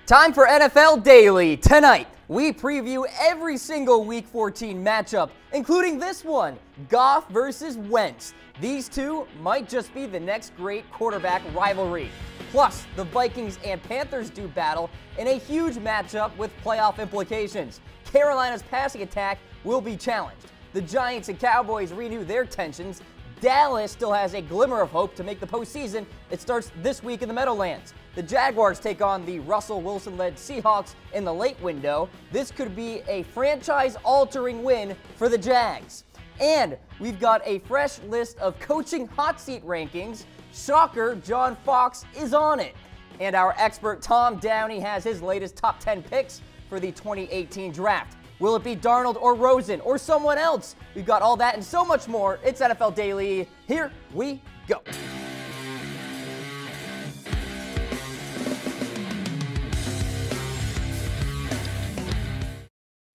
Time for NFL Daily. Tonight, we preview every single Week 14 matchup, including this one, Goff versus Wentz. These two might just be the next great quarterback rivalry. Plus, the Vikings and Panthers do battle in a huge matchup with playoff implications. Carolina's passing attack will be challenged. The Giants and Cowboys renew their tensions. Dallas still has a glimmer of hope to make the postseason. It starts this week in the Meadowlands. The Jaguars take on the Russell Wilson-led Seahawks in the late window. This could be a franchise-altering win for the Jags. And we've got a fresh list of coaching hot seat rankings. Shocker, John Fox is on it. And our expert Tom Downey has his latest top 10 picks for the 2018 draft. Will it be Darnold or Rosen or someone else? We've got all that and so much more. It's NFL Daily. Here we go.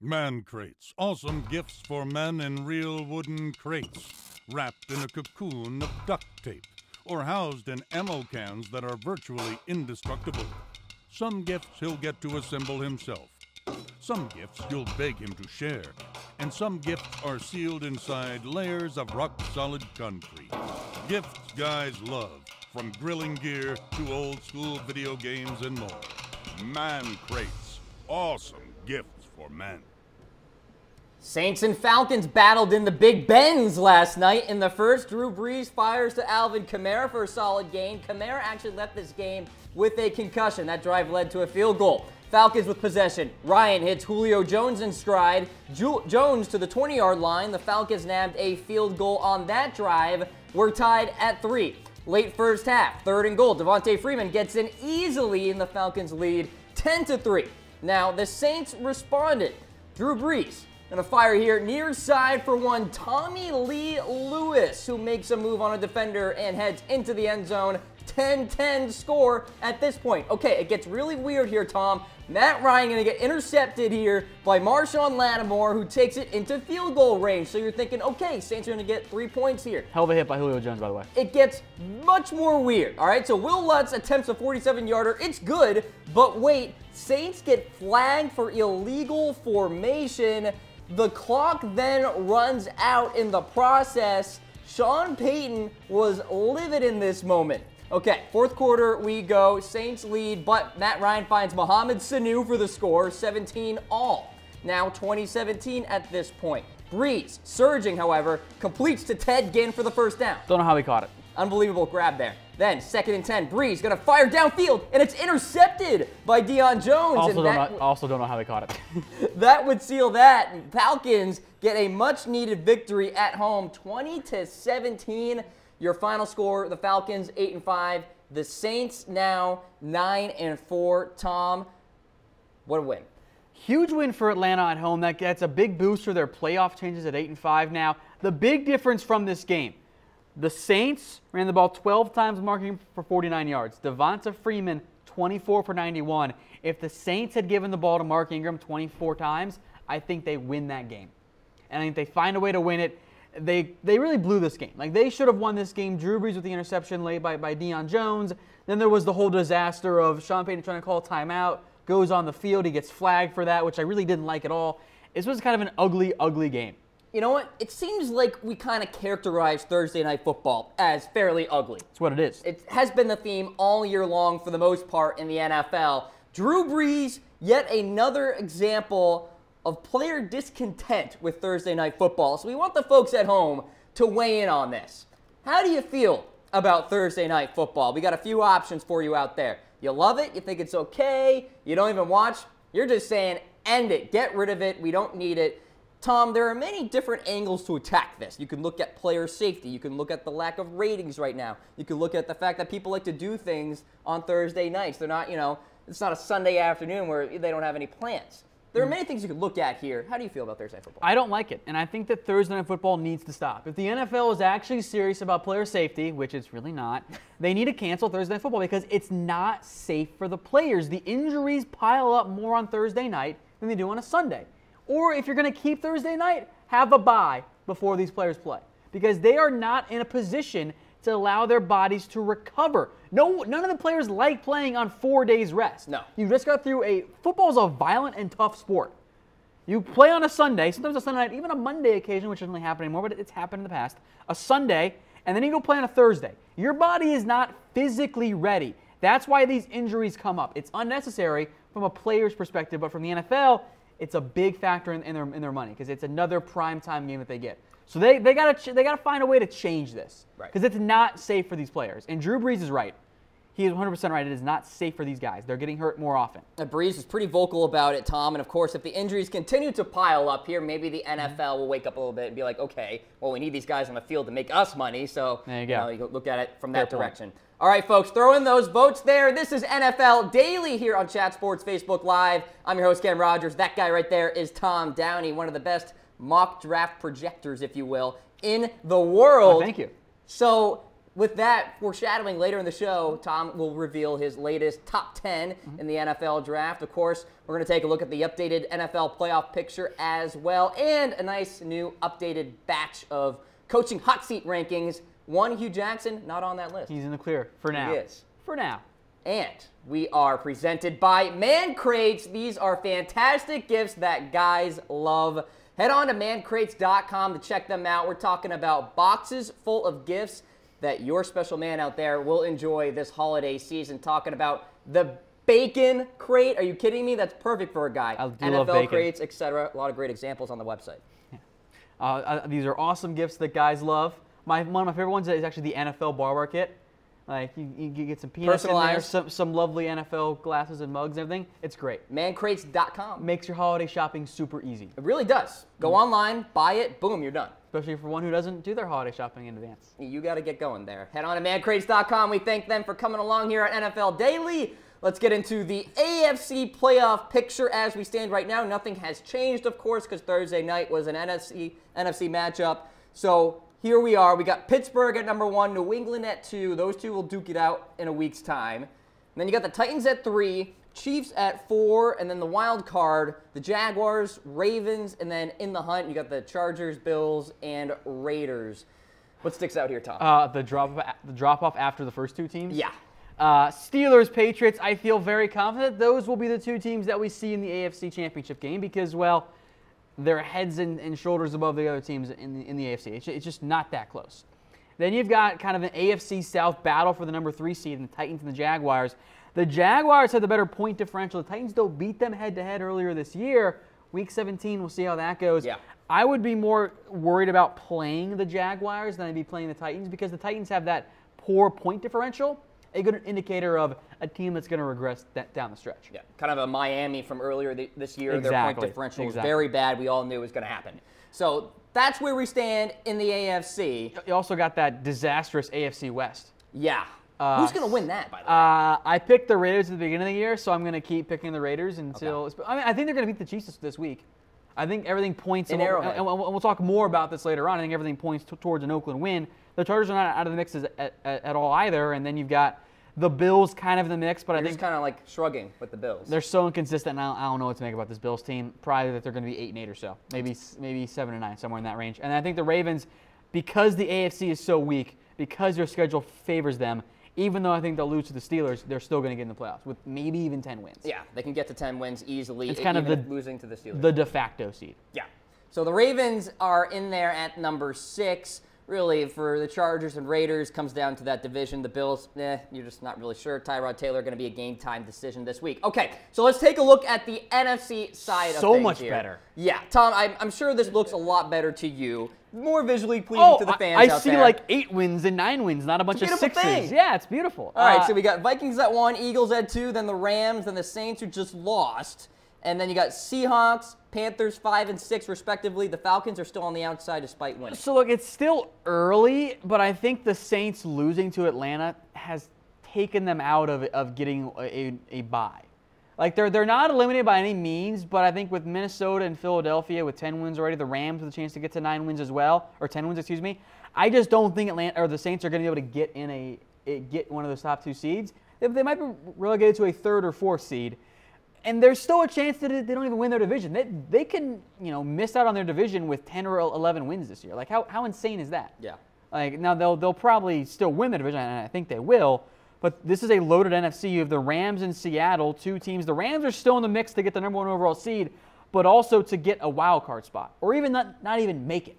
Man crates. Awesome gifts for men in real wooden crates, wrapped in a cocoon of duct tape, or housed in ammo cans that are virtually indestructible. Some gifts he'll get to assemble himself. Some gifts you'll beg him to share. And some gifts are sealed inside layers of rock-solid concrete. Gifts guys love, from grilling gear to old-school video games and more. Man crates. Awesome gifts for men. Saints and Falcons battled in the Big Bens last night. In the first, Drew Brees fires to Alvin Kamara for a solid gain. Kamara actually left this game with a concussion. That drive led to a field goal. Falcons with possession. Ryan hits Julio Jones in stride. Jones to the 20-yard line. The Falcons nabbed a field goal on that drive. We're tied at 3. Late first half, 3rd and goal. Devontae Freeman gets in easily in the Falcons lead, 10-3. Now, the Saints responded. Drew Brees gonna fire here near side for one. Tommy Lee Lewis, who makes a move on a defender and heads into the end zone. 10-10 score at this point. Okay, it gets really weird here, Tom. Matt Ryan gonna get intercepted here by Marshawn Lattimore, who takes it into field goal range. So you're thinking, okay, Saints are gonna get 3 points here. Hell of a hit by Julio Jones, by the way. It gets much more weird, all right? So Will Lutz attempts a 47-yarder. It's good, but wait, Saints get flagged for illegal formation. The clock then runs out in the process. Sean Payton was livid in this moment. Okay, 4th quarter we go. Saints lead, but Matt Ryan finds Mohamed Sanu for the score, 17 all. Now 20-17 at this point. Brees, surging, however, completes to Ted Ginn for the first down. Don't know how he caught it. Unbelievable grab there. Then, 2nd and 10, Brees gonna fire downfield, and it's intercepted by Deion Jones. Also don't know how they caught it. That would seal that. Falcons get a much-needed victory at home, 20-17. Your final score, the Falcons 8-5. The Saints now 9-4. Tom, what a win. Huge win for Atlanta at home. That gets a big boost for their playoff chances at 8-5 now. The big difference from this game, the Saints ran the ball 12 times, marking for 49 yards. Devonta Freeman, 24 for 91. If the Saints had given the ball to Mark Ingram 24 times, I think they win that game. And I think they find a way to win it. They really blew this game. Like, they should have won this game. Drew Brees with the interception laid by Deion Jones. Then there was the whole disaster of Sean Payton trying to call a timeout, goes on the field. He gets flagged for that, which I really didn't like at all. This was kind of an ugly, ugly game. You know what? It seems like we kind of characterize Thursday Night Football as fairly ugly. That's what it is. It has been the theme all year long for the most part in the NFL. Drew Brees, yet another example of player discontent with Thursday Night Football. So we want the folks at home to weigh in on this. How do you feel about Thursday Night Football? We got a few options for you out there. You love it? You think it's okay? You don't even watch? You're just saying, end it. Get rid of it. We don't need it. Tom, there are many different angles to attack this. You can look at player safety. You can look at the lack of ratings right now. You can look at the fact that people like to do things on Thursday nights. They're not, it's not a Sunday afternoon where they don't have any plans. There are many things you could look at here. How do you feel about Thursday Night Football? I don't like it, and I think that Thursday Night Football needs to stop. If the NFL is actually serious about player safety, which it's really not, they need to cancel Thursday Night Football because it's not safe for the players. The injuries pile up more on Thursday night than they do on a Sunday. Or if you're going to keep Thursday night, have a bye before these players play because they are not in a position to allow their bodies to recover. None of the players like playing on 4 days rest. No. You just got through football is a violent and tough sport. You play on a Sunday, sometimes a Sunday night, even a Monday occasion, which doesn't really happen anymore, but it's happened in the past. A Sunday, and then you go play on a Thursday. Your body is not physically ready. That's why these injuries come up. It's unnecessary from a player's perspective, but from the NFL, it's a big factor in their money because it's another primetime game that they get. So they gotta find a way to change this because it's not safe for these players. And Drew Brees is right. He is 100% right. It is not safe for these guys. They're getting hurt more often. Brees is pretty vocal about it, Tom. And, of course, if the injuries continue to pile up here, maybe the NFL will wake up a little bit and be like, okay, well, we need these guys on the field to make us money. So there you go. You look at it from that direction. All right, folks, throw in those votes there. This is NFL Daily here on Chat Sports Facebook Live. I'm your host, Cam Rogers. That guy right there is Tom Downey, one of the best mock draft projectors, if you will, in the world. Oh, thank you. So with that foreshadowing, later in the show, Tom will reveal his latest top 10 in the NFL draft. Of course, we're going to take a look at the updated NFL playoff picture as well, and a nice new updated batch of coaching hot seat rankings. One, Hugh Jackson, not on that list. He's in the clear for now. He is. For now. And we are presented by Man Crates. These are fantastic gifts that guys love. Head on to mancrates.com to check them out. We're talking about boxes full of gifts that your special man out there will enjoy this holiday season. Talking about the bacon crate. Are you kidding me? That's perfect for a guy. I do NFL love bacon. crates, etc. A lot of great examples on the website. Yeah. These are awesome gifts that guys love. One of my favorite ones is actually the NFL barber kit. Like you get some peanuts in there, some lovely NFL glasses and mugs and everything. It's great. Mancrates.com. Makes your holiday shopping super easy. It really does. Go online, buy it, boom, you're done. Especially for one who doesn't do their holiday shopping in advance. You got to get going there. Head on to mancrates.com. We thank them for coming along here at NFL Daily. Let's get into the AFC playoff picture as we stand right now. Nothing has changed, of course, because Thursday night was an NFC matchup. So here we are. We got Pittsburgh at number 1, New England at 2. Those two will duke it out in a week's time. And then you got the Titans at 3, Chiefs at 4, and then the wild card, the Jaguars, Ravens, and then in the hunt, you got the Chargers, Bills, and Raiders. What sticks out here, Tom? The drop-off after the first two teams? Yeah. Steelers, Patriots, I feel very confident those will be the two teams that we see in the AFC Championship game because, well, they're heads and shoulders above the other teams in the AFC. It's just not that close. Then you've got kind of an AFC South battle for the number 3 seed in the Titans and the Jaguars. The Jaguars have the better point differential. The Titans, though, beat them head-to-head earlier this year. Week 17, we'll see how that goes. Yeah. I would be more worried about playing the Jaguars than I'd be playing the Titans because the Titans have that poor point differential, a good indicator of a team that's going to regress down the stretch. Yeah, kind of a Miami from earlier this year. Exactly. Their point differential was very bad. We all knew it was going to happen. So that's where we stand in the AFC. You also got that disastrous AFC West. Yeah. Who's going to win that, by the way? I picked the Raiders at the beginning of the year, so I'm going to keep picking the Raiders until – I mean, I think they're going to beat the Chiefs this week. I think everything points – and we'll talk more about this later on. I think everything points towards an Oakland win. The Chargers are not out of the mix at all either, and then you've got the Bills kind of in the mix. But I think kind of like shrugging with the Bills. They're so inconsistent, and I don't know what to make about this Bills team. Probably that they're going to be 8-8 or so, maybe 7-9, somewhere in that range. And I think the Ravens, because the AFC is so weak, because their schedule favors them, even though I think they'll lose to the Steelers, they're still going to get in the playoffs with maybe even 10 wins. Yeah, they can get to 10 wins easily. It's kind of losing to the Steelers. The de facto seed. Yeah. So the Ravens are in there at number 6. Really, for the Chargers and Raiders, comes down to that division. The Bills, you're just not really sure. Tyrod Taylor going to be a game-time decision this week. Okay, so let's take a look at the NFC side of things So much here. better. Yeah, Tom, I'm sure this looks a lot better to you. More visually pleasing to the fans out there. I see like 8 wins and 9 wins, not a bunch of 6s. Thing. Yeah, it's beautiful. All right, so we got Vikings at 1, Eagles at 2, then the Rams, then the Saints who just lost. And then you got Seahawks, Panthers 5 and 6 respectively. The Falcons are still on the outside despite winning. So look, it's still early, but I think the Saints losing to Atlanta has taken them out of getting a bye. Like they're not eliminated by any means, but I think with Minnesota and Philadelphia with 10 wins already, the Rams with a chance to get to 9 wins as well, or 10 wins, excuse me. I just don't think Atlanta or the Saints are going to be able to get one of those top 2 seeds. They might be relegated to a 3rd or 4th seed. And there's still a chance that they don't even win their division. They can, miss out on their division with 10 or 11 wins this year. Like, how insane is that? Yeah. Like now they'll probably still win the division, and I think they will. But this is a loaded NFC. You have the Rams and Seattle, two teams. The Rams are still in the mix to get the #1 overall seed, but also to get a wild card spot, or even not even make it.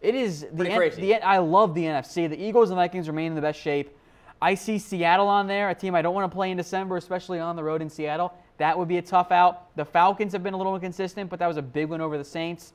It is crazy. I love the NFC. The Eagles and Vikings remain in the best shape. I see Seattle on there, a team I don't want to play in December, especially on the road in Seattle. That would be a tough out. The Falcons have been a little inconsistent, but that was a big win over the Saints.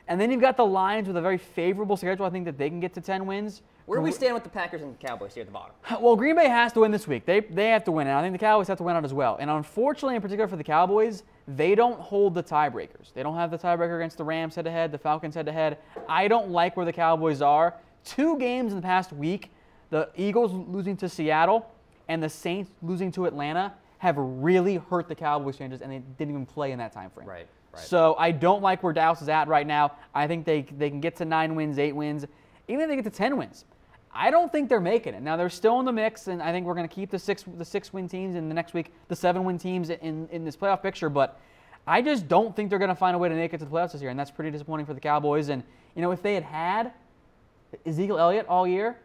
And then you've got the Lions with a very favorable schedule. I think that they can get to 10 wins. Where do we stand with the Packers and Cowboys here at the bottom? Well, Green Bay has to win this week. They have to win it. I think the Cowboys have to win out as well. And unfortunately, in particular for the Cowboys, they don't hold the tiebreakers. They don't have the tiebreaker against the Rams head-to-head, the Falcons head-to-head. I don't like where the Cowboys are. 2 games in the past week, the Eagles losing to Seattle and the Saints losing to Atlanta, have really hurt the Cowboys chances, and they didn't even play in that time frame. Right. So I don't like where Dallas is at right now. I think they can get to 9 wins, 8 wins, even if they get to 10 wins. I don't think they're making it. Now, they're still in the mix, and I think we're going to keep the 6-win teams, and the next week the 7-win teams in this playoff picture. But I just don't think they're going to find a way to make it to the playoffs this year, and that's pretty disappointing for the Cowboys. And, if they had Ezekiel Elliott all year,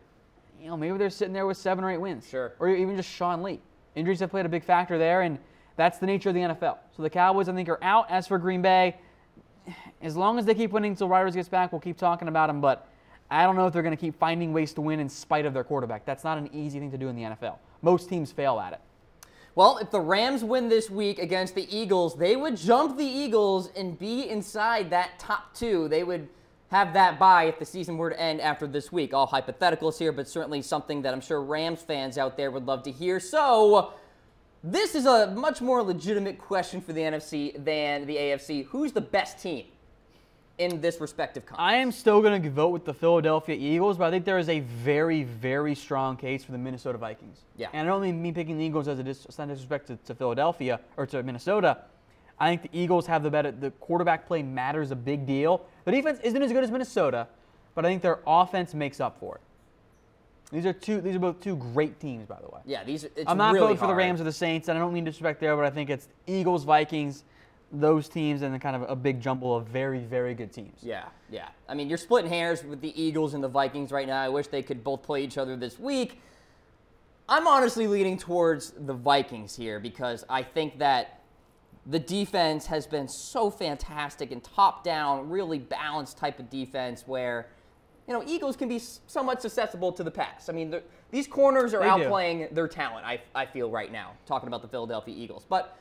maybe they're sitting there with 7 or 8 wins. Sure. Or even just Sean Lee. Injuries have played a big factor there, and that's the nature of the NFL. So the Cowboys, I think, are out. As for Green Bay, as long as they keep winning until Rodgers gets back, we'll keep talking about them. But I don't know if they're going to keep finding ways to win in spite of their quarterback. That's not an easy thing to do in the NFL. Most teams fail at it. Well, if the Rams win this week against the Eagles, they would jump the Eagles and be inside that top 2. They would have that bye if the season were to end after this week. All hypotheticals here, but certainly something that I'm sure Rams fans out there would love to hear. So this is a much more legitimate question for the NFC than the AFC. Who's the best team in this respective conference? I am still going to vote with the Philadelphia Eagles, but I think there is a very, very strong case for the Minnesota Vikings. Yeah. And I don't mean me picking the Eagles as a disrespect to Philadelphia or to Minnesota. I think the Eagles have the quarterback play matters a big deal. The defense isn't as good as Minnesota, but I think their offense makes up for it. These are both 2 great teams, by the way. Yeah, I'm not really voting for the hard. Rams or the Saints, and I don't mean disrespect there, but I think it's Eagles, Vikings, those teams, and then kind of a big jumble of very, very good teams. Yeah. I mean, you're splitting hairs with the Eagles and the Vikings right now. I wish they could both play each other this week. I'm honestly leaning towards the Vikings here because I think that the defense has been so fantastic and top-down, really balanced type of defense where, Eagles can be somewhat susceptible to the pass. I mean, these corners are outplaying their talent, I feel right now, talking about the Philadelphia Eagles. But,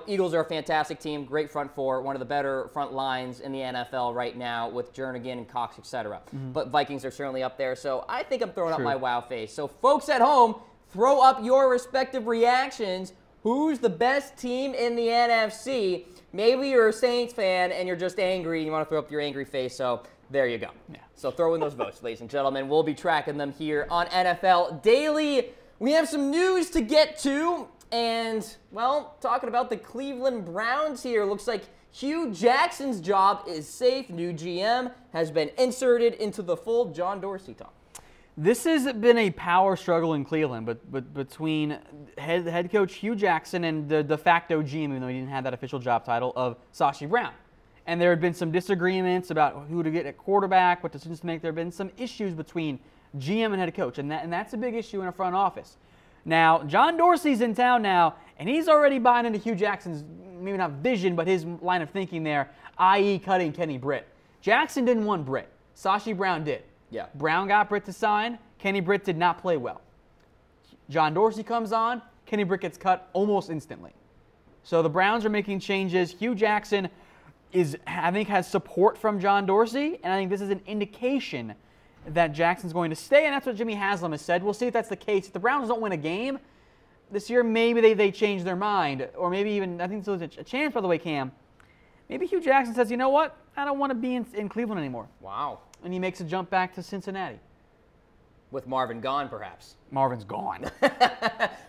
Eagles are a fantastic team, great front four, one of the better front lines in the NFL right now with Jernigan and Cox, etc. But Vikings are certainly up there, so I think I'm throwing up my wow face. So folks at home, throw up your respective reactions. Who's the best team in the NFC? Maybe you're a Saints fan and you're just angry and you want to throw up your angry face, so there you go. Yeah. So throw in those votes, ladies and gentlemen. We'll be tracking them here on NFL Daily. We have some news to get to, and, well, talking about the Cleveland Browns here. Looks like Hugh Jackson's job is safe. New GM has been inserted into the fold. John Dorsey talk. This has been a power struggle in Cleveland, but between head coach Hugh Jackson and the de facto GM, even though he didn't have that official job title, of Sashi Brown. And there had been some disagreements about who to get at quarterback, what decisions to make. There have been some issues between GM and head coach, and that's a big issue in a front office. Now, John Dorsey's in town now, and he's already buying into Hugh Jackson's, maybe not vision, but his line of thinking there, i.e. cutting Kenny Britt. Jackson didn't want Britt. Sashi Brown did. Yeah. Brown got Britt to sign. Kenny Britt did not play well. John Dorsey comes on. Kenny Britt gets cut almost instantly. So the Browns are making changes. Hugh Jackson I think, has support from John Dorsey, and I think this is an indication that Jackson's going to stay, and that's what Jimmy Haslam has said. We'll see if that's the case. If the Browns don't win a game this year, maybe they change their mind, or maybe even, I think there's a chance, by the way, Cam, maybe Hugh Jackson says, you know what, I don't want to be in Cleveland anymore. Wow. And he makes a jump back to Cincinnati. With Marvin gone, perhaps. Marvin's gone.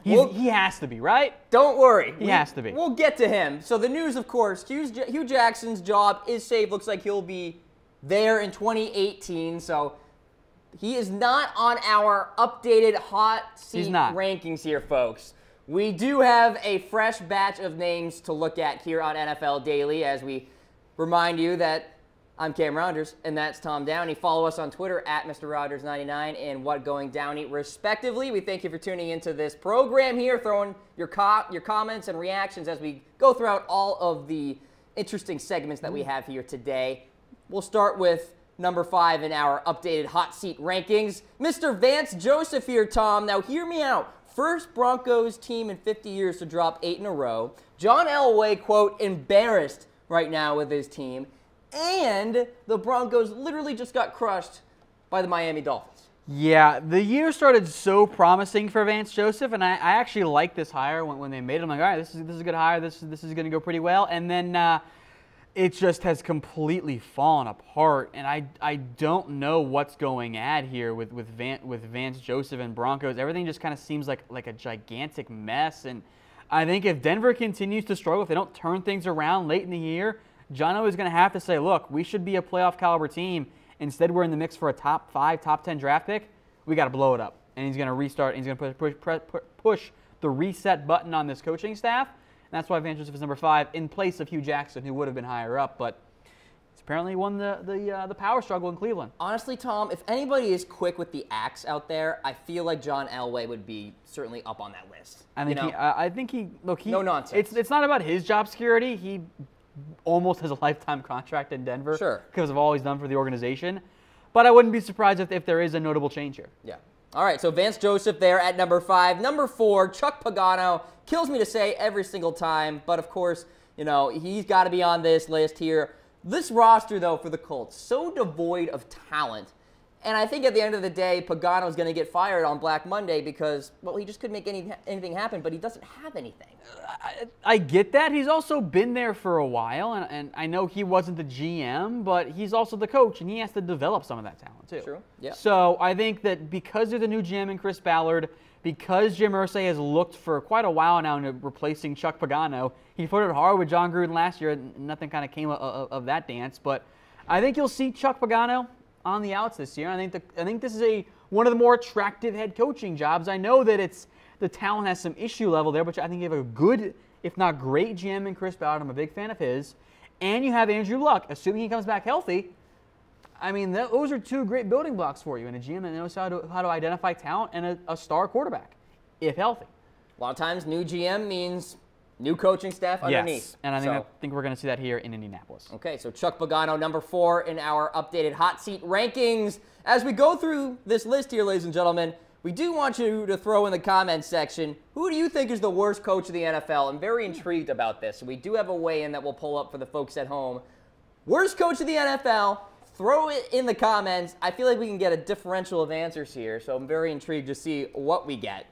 He has to be, right? Don't worry. He has to be. We'll get to him. So the news, of course, Hugh Jackson's job is safe. Looks like he'll be there in 2018. So he is not on our updated hot seat rankings here, folks. We do have a fresh batch of names to look at here on NFL Daily as we remind you that I'm Cam Rogers, and that's Tom Downey. Follow us on Twitter at Mr. Rogers99 and What Going Downey, respectively. We thank you for tuning into this program here, throwing your comments and reactions as we go throughout all of the interesting segments that we have here today. We'll start with number 5 in our updated hot seat rankings. Mr. Vance Joseph here, Tom. Now, hear me out. First Broncos team in 50 years to drop 8 in a row. John Elway, quote, embarrassed right now with his team. And the Broncos literally just got crushed by the Miami Dolphins. Yeah, the year started so promising for Vance Joseph, and I actually liked this hire when they made it. I'm like, all right, this is a good hire. This is going to go pretty well. And then it just has completely fallen apart, and I don't know what's going on here with Vance Joseph and Broncos. Everything just kind of seems like a gigantic mess, and I think if Denver continues to struggle, if they don't turn things around late in the year, John O is going to have to say, look, we should be a playoff caliber team. Instead, we're in the mix for a top 5, top 10 draft pick. We got to blow it up. And he's going to restart. And he's going to push the reset button on this coaching staff. And that's why Vance Joseph is number 5 in place of Hugh Jackson, who would have been higher up. But he's apparently won the power struggle in Cleveland. Honestly, Tom, if anybody is quick with the axe out there, I feel like John Elway would be certainly up on that list. I think he no nonsense. It's not about his job security. He almost has a lifetime contract in Denver because of all he's done for the organization. But I wouldn't be surprised if there is a notable change here. Yeah. All right, so Vance Joseph there at number 5. Number 4, Chuck Pagano. Kills me to say every single time, but of course, he's got to be on this list here. This roster, though, for the Colts, so devoid of talent. And I think at the end of the day, Pagano's going to get fired on Black Monday because, well, he just couldn't make anything happen, but he doesn't have anything. I get that. He's also been there for a while, and I know he wasn't the GM, but he's also the coach, and he has to develop some of that talent, too. True, yeah. So I think that because of the new GM and Chris Ballard, because Jim Irsay has looked for quite a while now into replacing Chuck Pagano, he flirted hard with John Gruden last year, and nothing kind of came of that dance. But I think you'll see Chuck Pagano on the outs this year. I think this is one of the more attractive head coaching jobs. I know that the talent has some issue level there, but I think you have a good, if not great, GM in Chris Ballard. I'm a big fan of his. And you have Andrew Luck, assuming he comes back healthy. I mean, those are 2 great building blocks for you, and a GM that knows how to identify talent and a star quarterback, if healthy. A lot of times, new GM means new coaching staff underneath. Yes, and I think we're going to see that here in Indianapolis. Okay, so Chuck Pagano, number 4 in our updated hot seat rankings. As we go through this list here, ladies and gentlemen, we do want you to throw in the comments section, who do you think is the worst coach of the NFL? I'm very intrigued about this. We do have a weigh-in that we'll pull up for the folks at home. Worst coach of the NFL, throw it in the comments. I feel like we can get a differential of answers here, so I'm very intrigued to see what we get.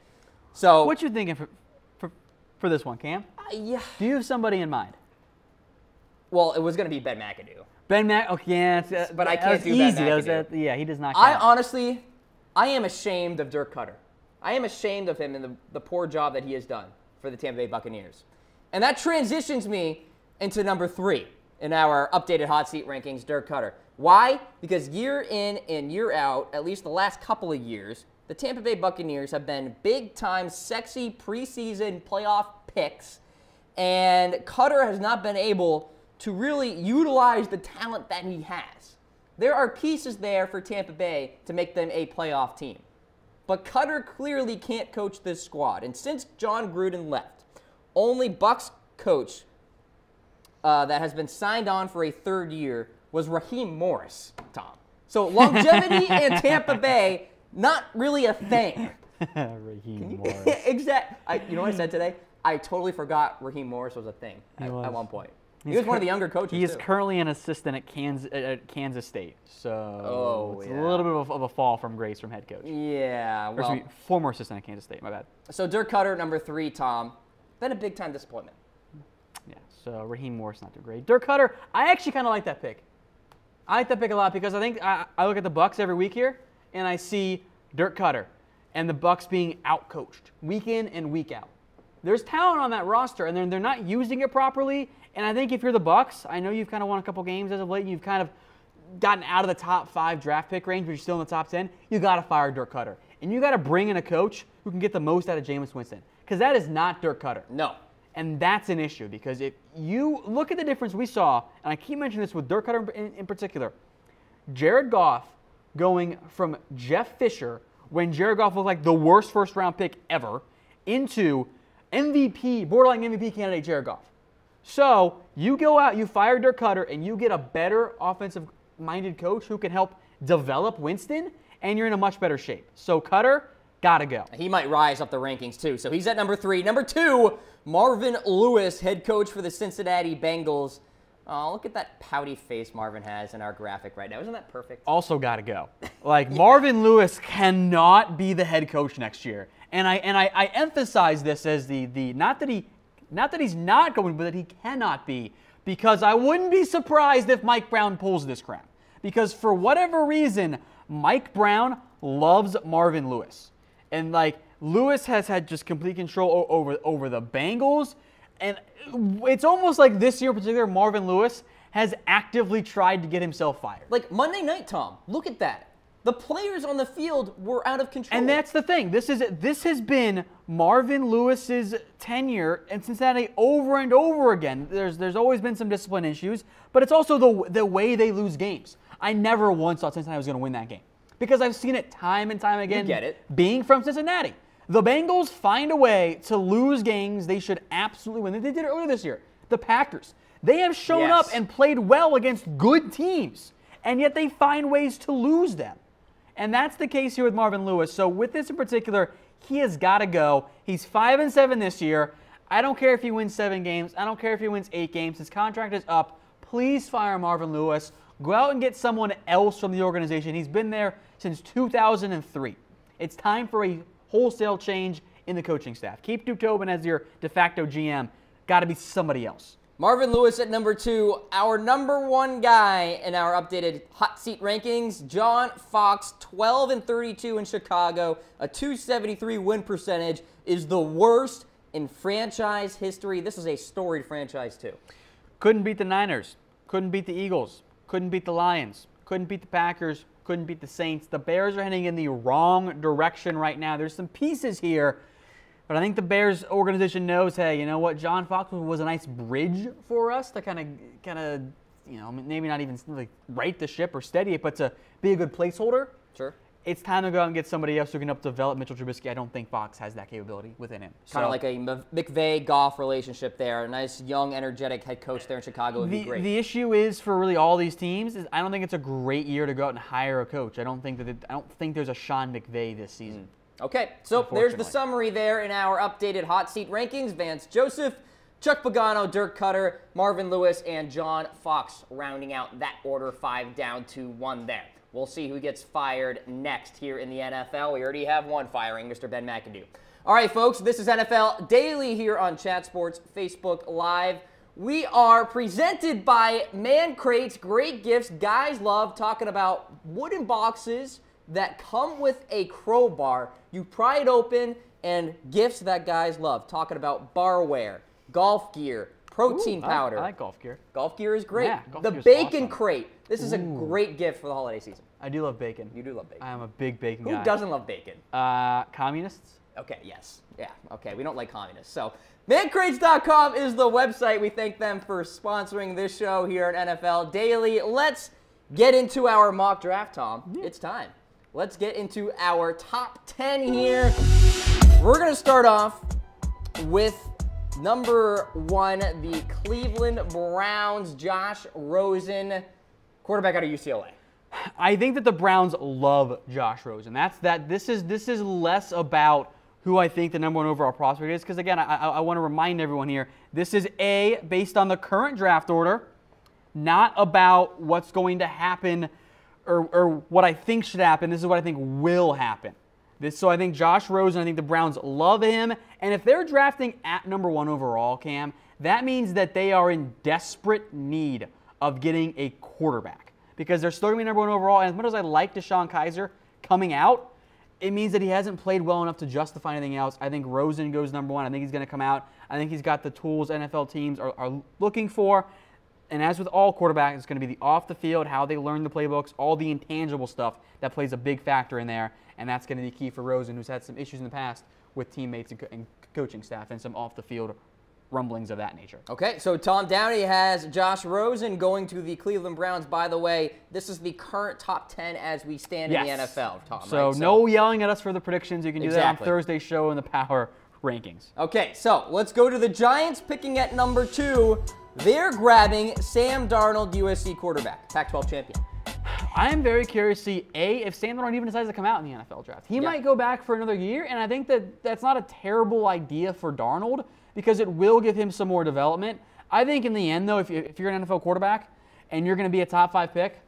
So, what you thinking for this one, Cam? Yeah. Do you have somebody in mind? Well, it was going to be Ben McAdoo. Okay, yeah. But I can't do Ben McAdoo. Yeah, he does not count. I am ashamed of Dirk Cutter. I am ashamed of him and the poor job that he has done for the Tampa Bay Buccaneers. And that transitions me into number 3 in our updated hot seat rankings, Dirk Cutter. Why? Because year in and year out, at least the last couple of years, the Tampa Bay Buccaneers have been big-time, sexy preseason playoff picks, and Cutter has not been able to really utilize the talent that he has. There are pieces there for Tampa Bay to make them a playoff team. But Cutter clearly can't coach this squad. And since John Gruden left, only Bucs coach that has been signed on for a 3rd year was Raheem Morris, Tom. So longevity in Tampa Bay, not really a thing. Raheem Morris. Exactly. You know what I said today? I totally forgot Raheem Morris was a thing at one point. He was one of the younger coaches, He is currently an assistant at Kansas State. So it's a little bit of a fall from grace from head coach. Yeah, well. Former assistant at Kansas State, my bad. So Dirk Cutter, number 3, Tom. Been a big-time disappointment. Yeah, so Raheem Morris not too great. Dirk Cutter, I actually kind of like that pick. I like that pick a lot because I think I look at the Bucs every week here, and I see Dirk Cutter and the Bucs being out-coached week in and week out. There's talent on that roster, and they're not using it properly. And I think if you're the Bucs, I know you've kind of won a couple games as of late, and you've kind of gotten out of the top 5 draft pick range, but you're still in the top 10, you got to fire Dirk Cutter. And you got to bring in a coach who can get the most out of Jameis Winston, because that is not Dirk Cutter. No. And that's an issue because if you look at the difference we saw, and I keep mentioning this with Dirk Cutter in particular, Jared Goff going from Jeff Fisher, when Jared Goff looked like the worst first-round pick ever, into MVP, borderline MVP candidate Jared Goff. So you go out, you fire Dirk Cutter, and you get a better offensive-minded coach who can help develop Winston, and you're in a much better shape. So Cutter, gotta go. He might rise up the rankings too. So he's at number 3. Number 2, Marvin Lewis, head coach for the Cincinnati Bengals. Oh, look at that pouty face Marvin has in our graphic right now. Isn't that perfect? Also gotta go. Like, Marvin Lewis cannot be the head coach next year. And I emphasize this as the not that he's not going, but that he cannot be, because I wouldn't be surprised if Mike Brown pulls this crap. Because for whatever reason, Mike Brown loves Marvin Lewis. And like, Lewis has had just complete control over the Bengals. And it's almost like this year in particular, Marvin Lewis has actively tried to get himself fired. Like Monday night, Tom, look at that. The players on the field were out of control. And that's the thing. This has been Marvin Lewis's tenure in Cincinnati over and over again. There's always been some discipline issues, but it's also the way they lose games. I never once thought Cincinnati was going to win that game because I've seen it time and time again. You get it. Being from Cincinnati. The Bengals find a way to lose games they should absolutely win. They did it earlier this year. The Packers. They have shown up and played well against good teams, and yet they find ways to lose them. And that's the case here with Marvin Lewis. So with this in particular, he has got to go. He's 5-7 this year. I don't care if he wins 7 games. I don't care if he wins 8 games. His contract is up. Please fire Marvin Lewis. Go out and get someone else from the organization. He's been there since 2003. It's time for a wholesale change in the coaching staff. Keep Duke Tobin as your de facto GM. Got to be somebody else. Marvin Lewis at number 2, our number 1 guy in our updated hot seat rankings, John Fox, 12-32 in Chicago, a .273 win percentage, is the worst in franchise history. This is a storied franchise too. Couldn't beat the Niners, couldn't beat the Eagles, couldn't beat the Lions, couldn't beat the Packers, couldn't beat the Saints. The Bears are heading in the wrong direction right now. There's some pieces here, but I think the Bears organization knows, hey, you know what? John Fox was a nice bridge for us to kind of, you know, maybe not even like right the ship or steady it, but to be a good placeholder. Sure. It's time to go out and get somebody else who can help develop Mitchell Trubisky. I don't think Fox has that capability within him. Kind of like a McVay-Goff relationship there. A nice, young, energetic head coach there in Chicago would be great. The issue is for really all these teams is I don't think it's a great year to go out and hire a coach. I don't think there's a Sean McVay this season. Okay, so there's the summary there in our updated hot seat rankings. Vance Joseph, Chuck Pagano, Dirk Cutter, Marvin Lewis, and John Fox rounding out that order 5 down to 1 there. We'll see who gets fired next here in the NFL. We already have one firing, Mr. Ben McAdoo. All right, folks, this is NFL Daily here on Chat Sports Facebook Live. We are presented by Man Crates, great gifts guys love, talking about wooden boxes that come with a crowbar. You pry it open and gifts that guys love. Talking about barware, golf gear, protein powder. I like golf gear. Golf gear is great. Yeah, the bacon crate. This is a great gift for the holiday season. I do love bacon. You do love bacon. I am a big bacon guy. Who doesn't love bacon? Communists. Okay, yes. Yeah, okay, we don't like communists. So, mancrates.com is the website. We thank them for sponsoring this show here at NFL Daily. Let's get into our mock draft, Tom. Yeah. It's time. Let's get into our top 10 here. We're going to start off with number 1, the Cleveland Browns, Josh Rosen, quarterback out of UCLA. I think that the Browns love Josh Rosen. This is less about who I think the number 1 overall prospect is, because again, I want to remind everyone here, this is based on the current draft order, not about what's going to happen or what I think should happen. This is what I think will happen. So I think Josh Rosen, I think the Browns love him. And if they're drafting at number 1 overall, Cam, that means that they are in desperate need of getting a quarterback, because they're still going to be number 1 overall. And as much as I like Deshaun Kaiser coming out, it means that he hasn't played well enough to justify anything else. I think Rosen goes number 1. I think he's going to come out. I think he's got the tools NFL teams are looking for. And as with all quarterbacks, it's going to be the off the field, how they learn the playbooks, all the intangible stuff that plays a big factor in there. And that's going to be key for Rosen, who's had some issues in the past with teammates and coaching staff and some off the field rumblings of that nature. Okay, so Tom Downey has Josh Rosen going to the Cleveland Browns. By the way, this is the current top 10 as we stand in the NFL, Tom. So, right? no yelling at us for the predictions. You can do that on Thursday's show in the Power Rankings. Okay, so let's go to the Giants picking at number 2. They're grabbing Sam Darnold, USC quarterback, Pac-12 champion. I am very curious to see, if Sam Darnold even decides to come out in the NFL draft. He might go back for another year, and I think that's not a terrible idea for Darnold because it will give him some more development. I think in the end, though, if you're an NFL quarterback and you're going to be a top 5 pick,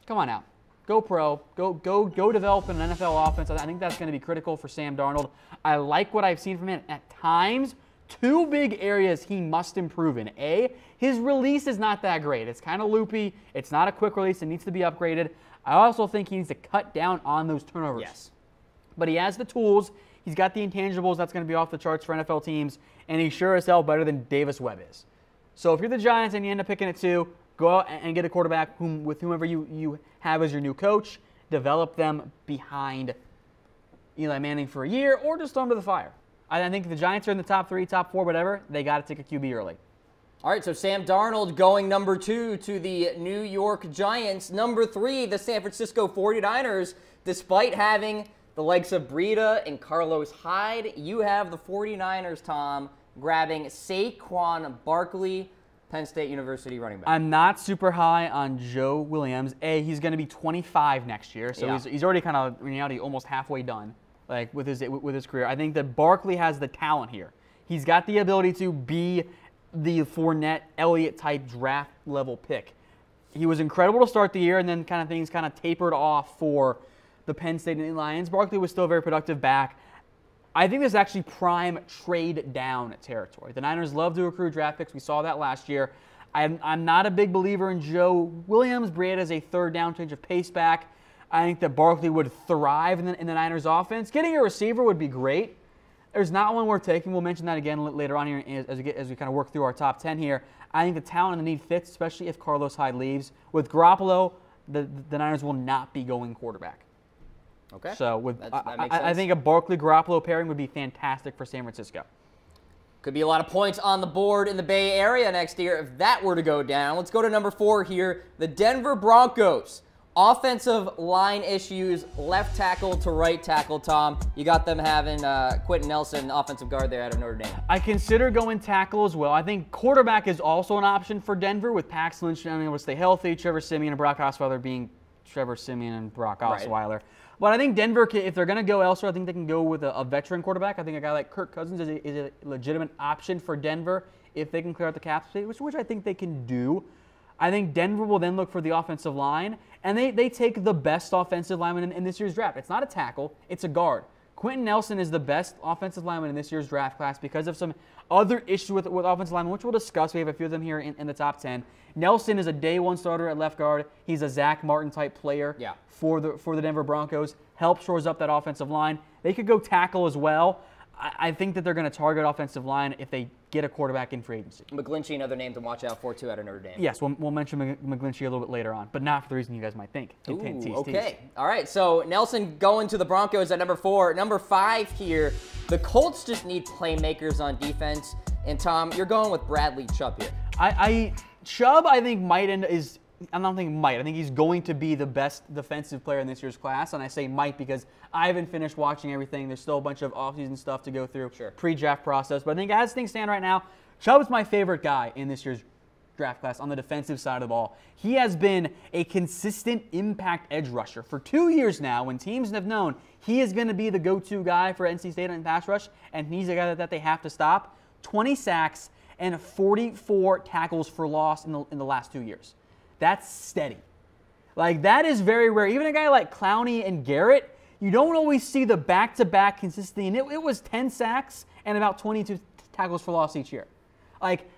come on out. Go pro. Go develop an NFL offense. I think that's going to be critical for Sam Darnold. I like what I've seen from him at times. 2 big areas he must improve in. His release is not that great. It's kind of loopy. It's not a quick release. It needs to be upgraded. I also think he needs to cut down on those turnovers. Yes. But he has the tools. He's got the intangibles that's going to be off the charts for NFL teams, and he's sure as hell better than Davis Webb is. So if you're the Giants and you end up picking at 2, go out and get a quarterback with whomever you have as your new coach. Develop them behind Eli Manning for a year, or just throw them to the fire. I think the Giants are in the top 3, top 4, whatever. They got to take a QB early. All right, so Sam Darnold going number 2 to the New York Giants. Number 3, the San Francisco 49ers. Despite having the likes of Breida and Carlos Hyde, you have the 49ers, Tom, grabbing Saquon Barkley, Penn State University running back. I'm not super high on Joe Williams. He's going to be 25 next year, so he's already kind of, in reality, almost halfway done. Like with his career. I think that Barkley has the talent here. He's got the ability to be the Fournette, Elliott type draft level pick. He was incredible to start the year, and then things tapered off for the Penn State and Lions. Barkley was still a very productive back. I think this is actually prime trade down territory. The Niners love to accrue draft picks. We saw that last year. I'm not a big believer in Joe Williams. Breida as a third down change of pace back. I think that Barkley would thrive in the Niners offense. Getting a receiver would be great. There's not one worth taking. We'll mention that again later on here as we kind of work through our top 10 here. I think the talent and the need fits, especially if Carlos Hyde leaves. With Garoppolo, the Niners will not be going quarterback. Okay. So that makes sense. I think a Barkley-Garoppolo pairing would be fantastic for San Francisco. Could be a lot of points on the board in the Bay Area next year if that were to go down. Let's go to number 4 here, the Denver Broncos. Offensive line issues, left tackle to right tackle, Tom. You got them having Quentin Nelson, offensive guard there out of Notre Dame. I consider going tackle as well. I think quarterback is also an option for Denver with Pax Lynch being able to stay healthy, Trevor Siemian and Brock Osweiler being Trevor Siemian and Brock Osweiler. Right. But I think Denver, if they're going to go elsewhere, I think they can go with a veteran quarterback. I think a guy like Kirk Cousins is a legitimate option for Denver if they can clear out the cap space, which I think they can do. I think Denver will then look for the offensive line, and they take the best offensive lineman in this year's draft. It's not a tackle, it's a guard. Quentin Nelson is the best offensive lineman in this year's draft class because of some other issues with offensive linemen, which we'll discuss. We have a few of them here in the top 10. Nelson is a day 1 starter at left guard. He's a Zach Martin type player for the Denver Broncos. Help shores up that offensive line. They could go tackle as well. I think that they're going to target offensive line if they get a quarterback in free agency. McGlinchey, another name to watch out for, too, out of Notre Dame. Yes, we'll mention McGlinchey a little bit later on, but not for the reason you guys might think. Okay. All right, so Nelson going to the Broncos at number 4. Number 5 here, the Colts just need playmakers on defense. And, Tom, you're going with Bradley Chubb here. Chubb, I think, I don't think might. I think he's going to be the best defensive player in this year's class, and I say might because I haven't finished watching everything. There's still a bunch of offseason stuff to go through, pre-draft process. But I think as things stand right now, Chubb is my favorite guy in this year's draft class on the defensive side of the ball. He has been a consistent impact edge rusher for 2 years now when teams have known he is going to be the go-to guy for NC State in pass rush, and he's a guy that they have to stop. 20 sacks and 44 tackles for loss in the last 2 years. That's steady. Like, that is very rare. Even a guy like Clowney and Garrett, you don't always see the back-to-back consistency. And it was 10 sacks and about 22 tackles for loss each year. Like,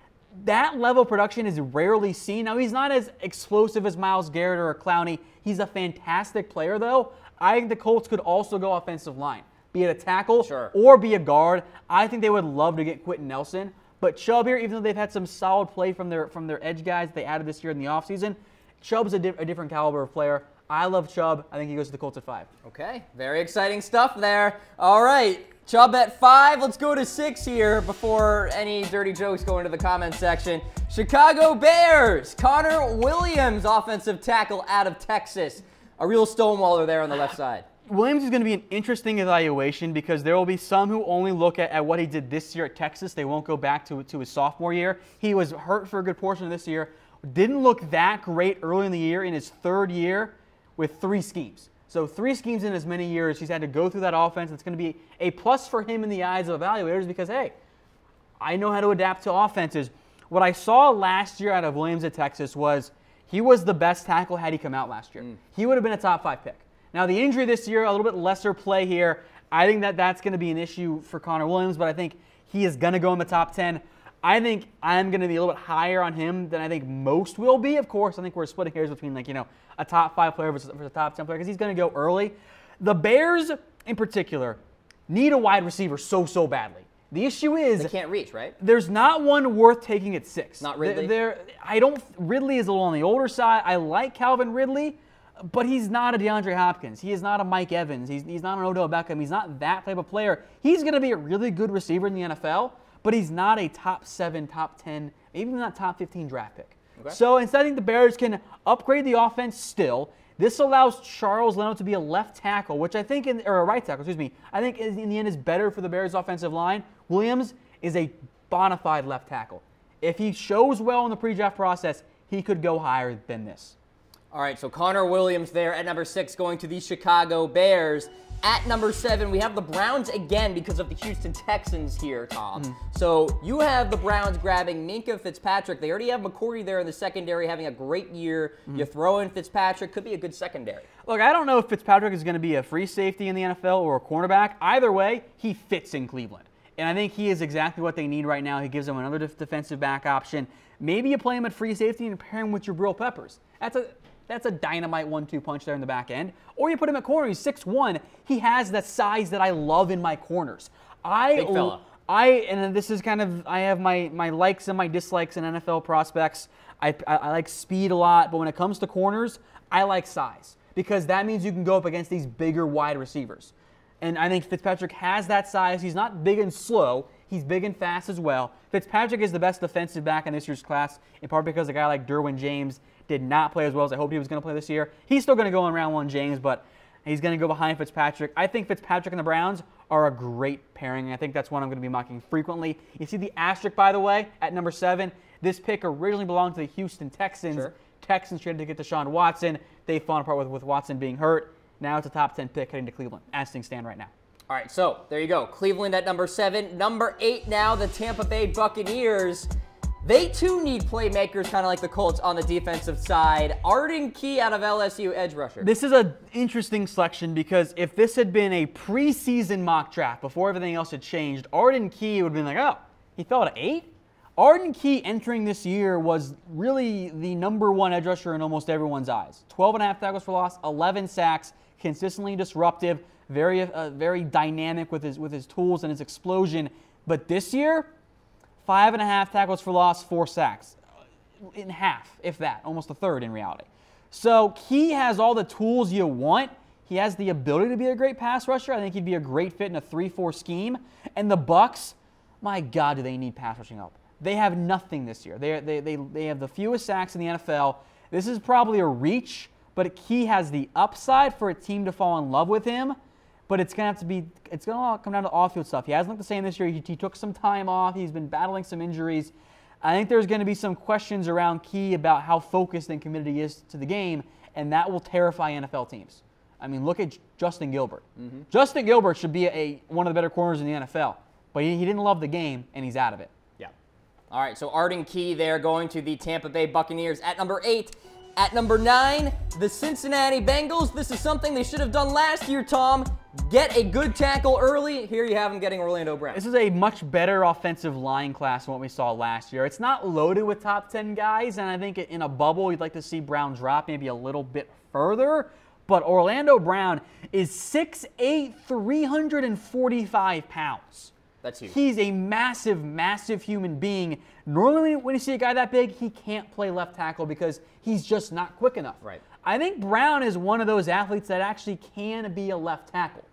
that level of production is rarely seen. Now, he's not as explosive as Myles Garrett or Clowney. He's a fantastic player, though. I think the Colts could also go offensive line, be it a tackle or be a guard. I think they would love to get Quentin Nelson. But Chubb here, even though they've had some solid play from their edge guys they added this year in the offseason, Chubb's a different caliber of player. I love Chubb. I think he goes to the Colts at 5. Okay, very exciting stuff there. All right, Chubb at 5. Let's go to 6 here before any dirty jokes go into the comment section. Chicago Bears. Connor Williams, offensive tackle out of Texas. A real stonewaller there on the left side. Williams is going to be an interesting evaluation because there will be some who only look at what he did this year at Texas. They won't go back to his sophomore year. He was hurt for a good portion of this year. Didn't look that great early in the year in his third year with 3 schemes. So 3 schemes in as many years. He's had to go through that offense. It's going to be a plus for him in the eyes of evaluators because, hey, I know how to adapt to offenses. What I saw last year out of Williams at Texas was he was the best tackle had he come out last year. He would have been a top 5 pick. Now, the injury this year, a little bit lesser play here. I think that's going to be an issue for Connor Williams, but I think he is going to go in the top 10. I think I'm going to be a little bit higher on him than I think most will be. Of course, I think we're splitting hairs between, a top 5 player versus a top 10 player because he's going to go early. The Bears, in particular, need a wide receiver so badly. The issue is they can't reach, right? There's not one worth taking at 6. Not Ridley? Ridley is a little on the older side. I like Calvin Ridley. But he's not a DeAndre Hopkins. He is not a Mike Evans. He's not an Odell Beckham. He's not that type of player. He's going to be a really good receiver in the NFL, but he's not a top 7, top 10, even not top 15 draft pick. Okay. So instead, I think the Bears can upgrade the offense still. This allows Charles Leno to be a left tackle, which I think, or a right tackle, excuse me, I think in the end is better for the Bears' offensive line. Williams is a bona fide left tackle. If he shows well in the pre-draft process, he could go higher than this. All right, so Connor Williams there at number 6 going to the Chicago Bears. At number 7, we have the Browns again because of the Houston Texans here, Tom. So you have the Browns grabbing Minkah Fitzpatrick. They already have McCourty there in the secondary having a great year. You throw in Fitzpatrick, could be a good secondary. Look, I don't know if Fitzpatrick is going to be a free safety in the NFL or a cornerback. Either way, he fits in Cleveland. And I think he is exactly what they need right now. He gives them another defensive back option. Maybe you play him at free safety and pair him with Jabril Peppers. That's a dynamite 1-2 punch there in the back end. Or you put him at corner. He's 6'1". He has that size that I love in my corners. Big fella. And this is kind of, I have my likes and my dislikes in NFL prospects. I like speed a lot, but when it comes to corners, I like size because that means you can go up against these bigger wide receivers. And I think Fitzpatrick has that size. He's not big and slow. He's big and fast as well. Fitzpatrick is the best defensive back in this year's class, in part because a guy like Derwin James did not play as well as I hoped he was going to play this year. He's still going to go in round 1, James, but he's going to go behind Fitzpatrick. I think Fitzpatrick and the Browns are a great pairing. I think that's one I'm going to be mocking frequently. You see the asterisk, by the way, at number 7. This pick originally belonged to the Houston Texans. Sure. Texans traded to get Deshaun Watson. They fallen apart with Watson being hurt. Now it's a top 10 pick heading to Cleveland, as things stand right now. All right, so there you go. Cleveland at number 7. Number 8 now, the Tampa Bay Buccaneers. They too need playmakers, kind of like the Colts on the defensive side. Arden Key out of LSU, edge rusher. This is an interesting selection because if this had been a preseason mock draft before everything else had changed, Arden Key would have been like, oh, he fell to 8? Arden Key entering this year was really the number 1 edge rusher in almost everyone's eyes. 12.5 tackles for loss, 11 sacks, consistently disruptive, very dynamic with his tools and his explosion. But this year, 5.5 tackles for loss, 4 sacks. In half, if that, almost a third in reality. So Key has all the tools you want. He has the ability to be a great pass rusher. I think he'd be a great fit in a 3-4 scheme. And the Bucs, my God, do they need pass rushing help. They have nothing this year. They have the fewest sacks in the NFL. This is probably a reach, but Key has the upside for a team to fall in love with him. But it's going to come down to off-field stuff. He hasn't looked the same this year. He took some time off. He's been battling some injuries. I think there's going to be some questions around Key about how focused and committed he is to the game, and that will terrify NFL teams. I mean, look at Justin Gilbert. Justin Gilbert should be one of the better corners in the NFL, but he didn't love the game, and he's out of it. Yeah. All right, so Arden Key there going to the Tampa Bay Buccaneers at number 8. At number 9, the Cincinnati Bengals. This is something they should have done last year, Tom. Get a good tackle early. Here you have them getting Orlando Brown. This is a much better offensive line class than what we saw last year. It's not loaded with top 10 guys, and I think in a bubble you'd like to see Brown drop maybe a little bit further. But Orlando Brown is 6'8", 345 pounds. That's huge. He's a massive, massive human being. Normally, when you see a guy that big, he can't play left tackle because he's just not quick enough. Right. I think Brown is one of those athletes that actually can be a left tackle.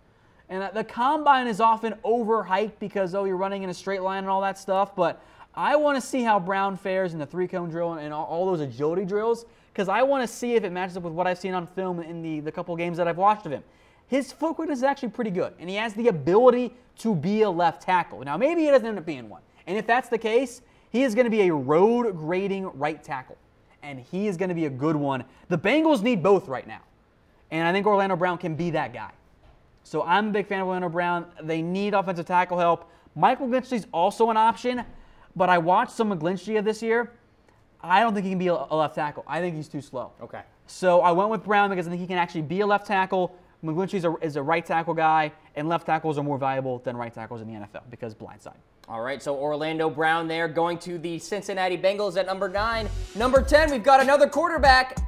And the combine is often overhyped because, oh, you're running in a straight line and all that stuff. But I want to see how Brown fares in the 3-cone drill and all those agility drills, because I want to see if it matches up with what I've seen on film in the couple games that I've watched of him. His foot quickness is actually pretty good, and he has the ability to be a left tackle. Now, maybe he doesn't end up being one. And if that's the case, he is going to be a road-grading right tackle, and he is going to be a good one. The Bengals need both right now, and I think Orlando Brown can be that guy. So I'm a big fan of Orlando Brown. They need offensive tackle help. Michael Glinchey's also an option, but I watched some of Glinchey this year. I don't think he can be a left tackle. I think he's too slow. Okay. So I went with Brown because I think he can actually be a left tackle. McGlinchey is a right tackle guy, and left tackles are more valuable than right tackles in the NFL because blindside. All right, so Orlando Brown there going to the Cincinnati Bengals at number 9. Number 10, we've got another quarterback.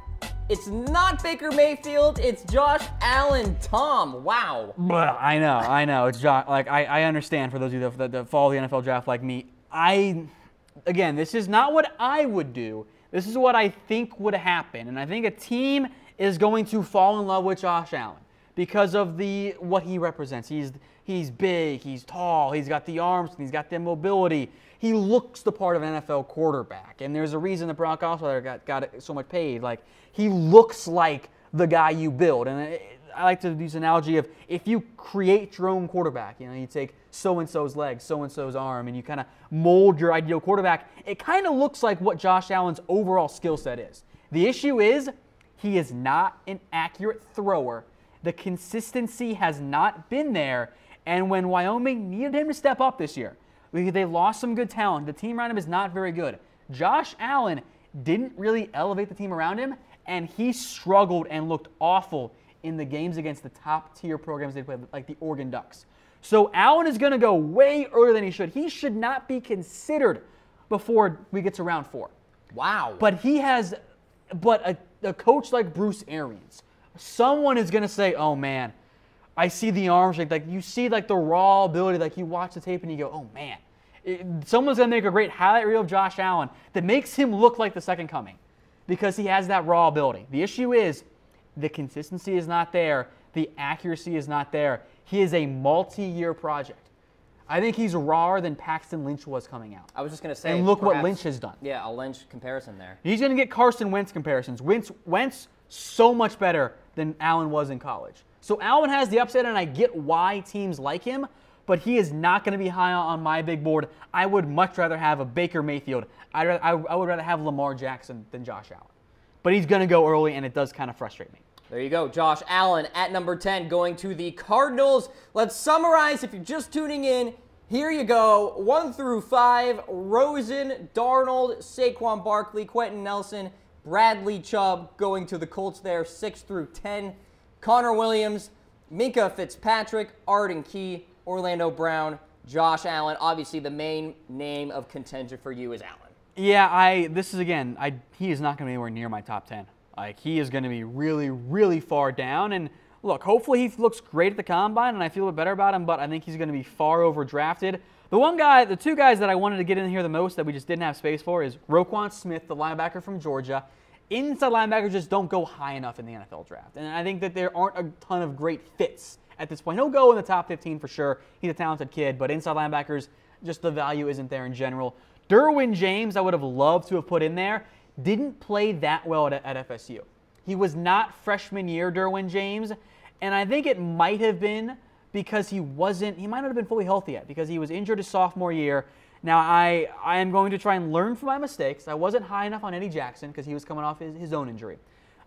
It's not Baker Mayfield, it's Josh Allen. Tom, wow. I know. It's Josh. Like, I understand for those of you that follow the NFL draft like me. Again, this is not what I would do. This is what I think would happen, and I think a team is going to fall in love with Josh Allen because of what he represents. He's big, he's tall, he's got the arms, he's got the mobility. He looks the part of an NFL quarterback, and there's a reason the Brock Osweiler got so much paid. Like, he looks like the guy you build, and I like to use an analogy of if you create your own quarterback, you take so-and-so's leg, so-and-so's arm, and you kind of mold your ideal quarterback, it kind of looks like what Josh Allen's overall skill set is. The issue is he is not an accurate thrower. The consistency has not been there, and when Wyoming needed him to step up this year, they lost some good talent. The team around him is not very good. Josh Allen didn't really elevate the team around him, and he struggled and looked awful in the games against the top-tier programs they played, like the Oregon Ducks. So Allen is going to go way earlier than he should. He should not be considered before we get to round 4. Wow. But a coach like Bruce Arians, someone is going to say, oh, man, I see the arm strength. Like, you see, like, the raw ability. Like, you watch the tape and you go, oh, man. Someone's going to make a great highlight reel of Josh Allen that makes him look like the second coming because he has that raw ability. The issue is the consistency is not there. The accuracy is not there. He is a multi-year project. I think he's rawer than Paxton Lynch was coming out. I was just going to say. And look what Lynch has done. Yeah, a Lynch comparison there. He's going to get Carson Wentz comparisons. Wentz so much better than Allen was in college. So Allen has the upside, and I get why teams like him, but he is not going to be high on my big board. I would much rather have a Baker Mayfield. I would rather have Lamar Jackson than Josh Allen. But he's going to go early, and it does kind of frustrate me. There you go. Josh Allen at number 10 going to the Cardinals. Let's summarize if you're just tuning in. Here you go. 1 through 5, Rosen, Darnold, Saquon Barkley, Quentin Nelson, Bradley Chubb going to the Colts there, 6 through 10. Connor Williams, Minkah Fitzpatrick, Arden Key, Orlando Brown, Josh Allen. Obviously, the main name of contention for you is Allen. Yeah, he is not going to be anywhere near my top 10. Like, he is going to be really, really far down. And look, hopefully he looks great at the combine, and I feel a bit better about him, but I think he's going to be far overdrafted. The two guys that I wanted to get in here the most that we just didn't have space for is Roquan Smith, the linebacker from Georgia. Inside linebackers just don't go high enough in the NFL draft. And I think that there aren't a ton of great fits at this point. He'll go in the top 15 for sure. He's a talented kid, but inside linebackers, just the value isn't there in general. Derwin James, I would have loved to have put in there, didn't play that well at FSU. He was not freshman year Derwin James, and I think it might have been because he might not have been fully healthy yet because he was injured his sophomore year. Now, I am going to try and learn from my mistakes. I wasn't high enough on Eddie Jackson because he was coming off his own injury.